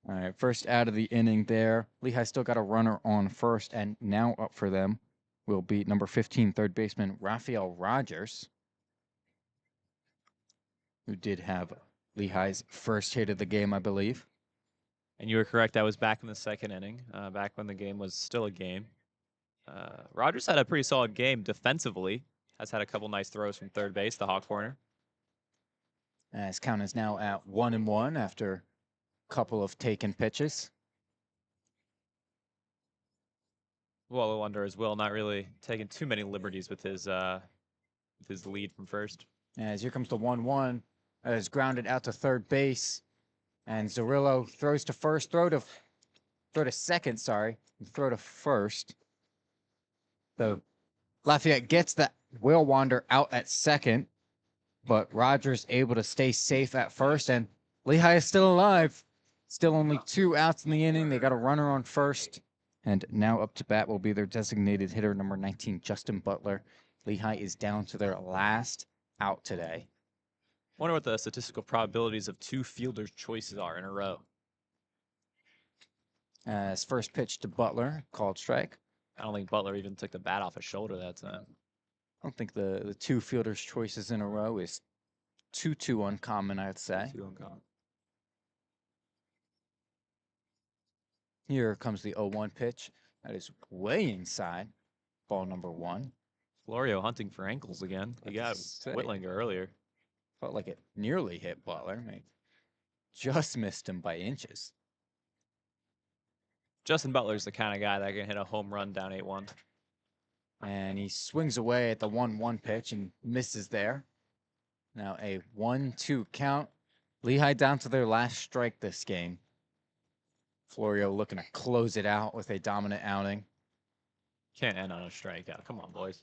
All right, first out of the inning there. Lehigh still got a runner on first, and now up for them will be number 15, third baseman Rafael Rogers, who did have Lehigh's first hit of the game, I believe. And you were correct. That was back in the second inning, back when the game was still a game. Rogers had a pretty solid game defensively. Has had a couple nice throws from third base, the hot corner. As count is now at 1-1 after a couple of taken pitches. Well, wonder as well, not really taking too many liberties with his lead from first. As here comes the 1-1. Is grounded out to third base. And Zarillo throws to first, throw to second, sorry, and throw to first. So Lafayette gets the Whalewander out at second, but Rogers able to stay safe at first, and Lehigh is still alive. Still only 2 outs in the inning. They got a runner on first, and now up to bat will be their designated hitter, number 19, Justin Butler. Lehigh is down to their last out today. Wonder what the statistical probabilities of 2 fielders' choices are in a row. As first pitch to Butler, called strike. I don't think Butler even took the bat off his shoulder that time. I don't think the 2 fielders' choices in a row is too uncommon, I'd say. Too uncommon. Here comes the 0-1 pitch. That is way inside. Ball number 1. Florio hunting for ankles again. He got Whitlinger earlier. Felt like it nearly hit Butler. I mean, just missed him by inches. Justin Butler's the kind of guy that can hit a home run down 8-1. And he swings away at the 1-1 pitch and misses there. Now a 1-2 count. Lehigh down to their last strike this game. Florio looking to close it out with a dominant outing. Can't end on a strikeout. Come on, boys.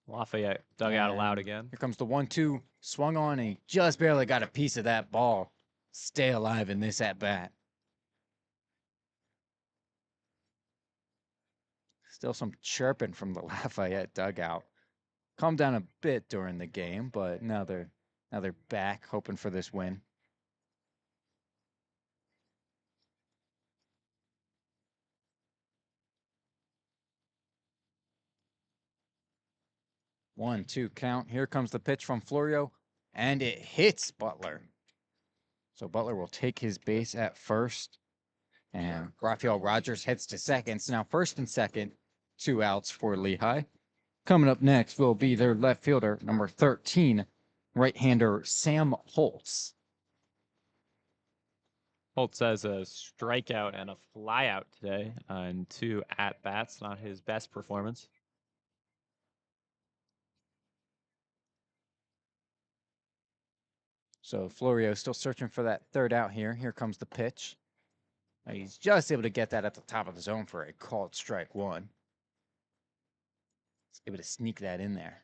Lafayette dug out aloud again. Here comes the 1-2. Swung on and he just barely got a piece of that ball. Stay alive in this at-bat. Still some chirping from the Lafayette dugout. Calmed down a bit during the game, but now they're back hoping for this win. 1-2 count. Here comes the pitch from Florio, and it hits Butler. So Butler will take his base at first, and Rafael Rogers heads to second. So now first and second, 2 outs for Lehigh. Coming up next will be their left fielder, number 13, right-hander Sam Holtz. Holtz has a strikeout and a flyout today on 2 at-bats. Not his best performance. So Florio still searching for that third out here. Here comes the pitch. Now he's just able to get that at the top of the zone for a called strike one. He's able to sneak that in there.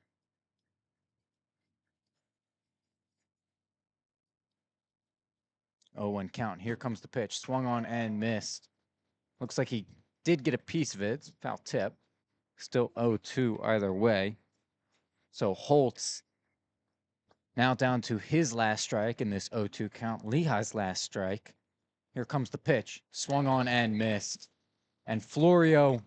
Oh, 1 count. Here comes the pitch. Swung on and missed. Looks like he did get a piece of it. Foul tip. Still 0-2 either way. So Holtz now down to his last strike in this 0-2 count. Lehigh's last strike. Here comes the pitch. Swung on and missed. And Florio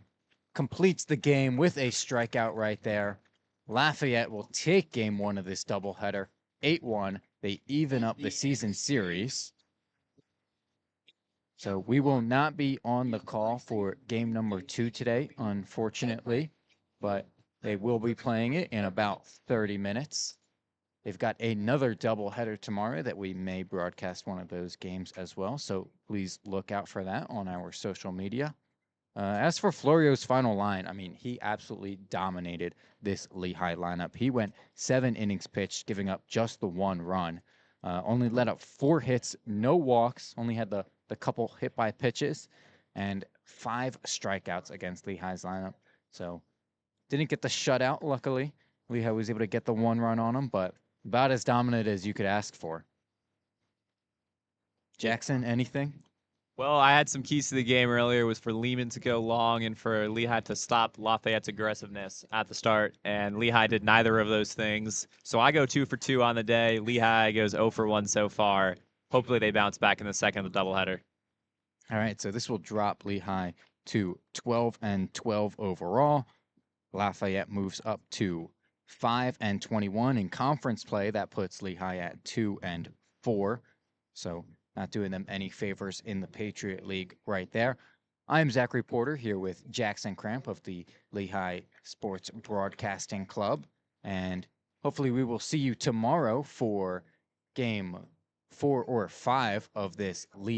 completes the game with a strikeout right there. Lafayette will take game 1 of this doubleheader. 8-1. They even up the season series. So we will not be on the call for game number 2 today, unfortunately, but they will be playing it in about 30 minutes. They've got another doubleheader tomorrow that we may broadcast one of those games as well, so please look out for that on our social media. As for Florio's final line, I mean, he absolutely dominated this Lehigh lineup. He went 7 innings pitched, giving up just the 1 run. Only let up 4 hits, no walks, only had the couple hit by pitches, and 5 strikeouts against Lehigh's lineup. So didn't get the shutout, luckily. Lehigh was able to get the 1 run on him, but about as dominant as you could ask for. Jackson, anything? Well, I had some keys to the game earlier. It was for Lehman to go long and for Lehigh to stop Lafayette's aggressiveness at the start. And Lehigh did neither of those things. So I go 2 for 2 on the day. Lehigh goes 0 for 1 so far. Hopefully they bounce back in the second of the doubleheader. All right, so this will drop Lehigh to 12-12 overall. Lafayette moves up to 5-21 in conference play. That puts Lehigh at 2-4. So not doing them any favors in the Patriot League right there. I'm Zachary Porter here with Jackson Cramp of the Lehigh Sports Broadcasting Club. And hopefully we will see you tomorrow for game 4 or 5 of this Lehigh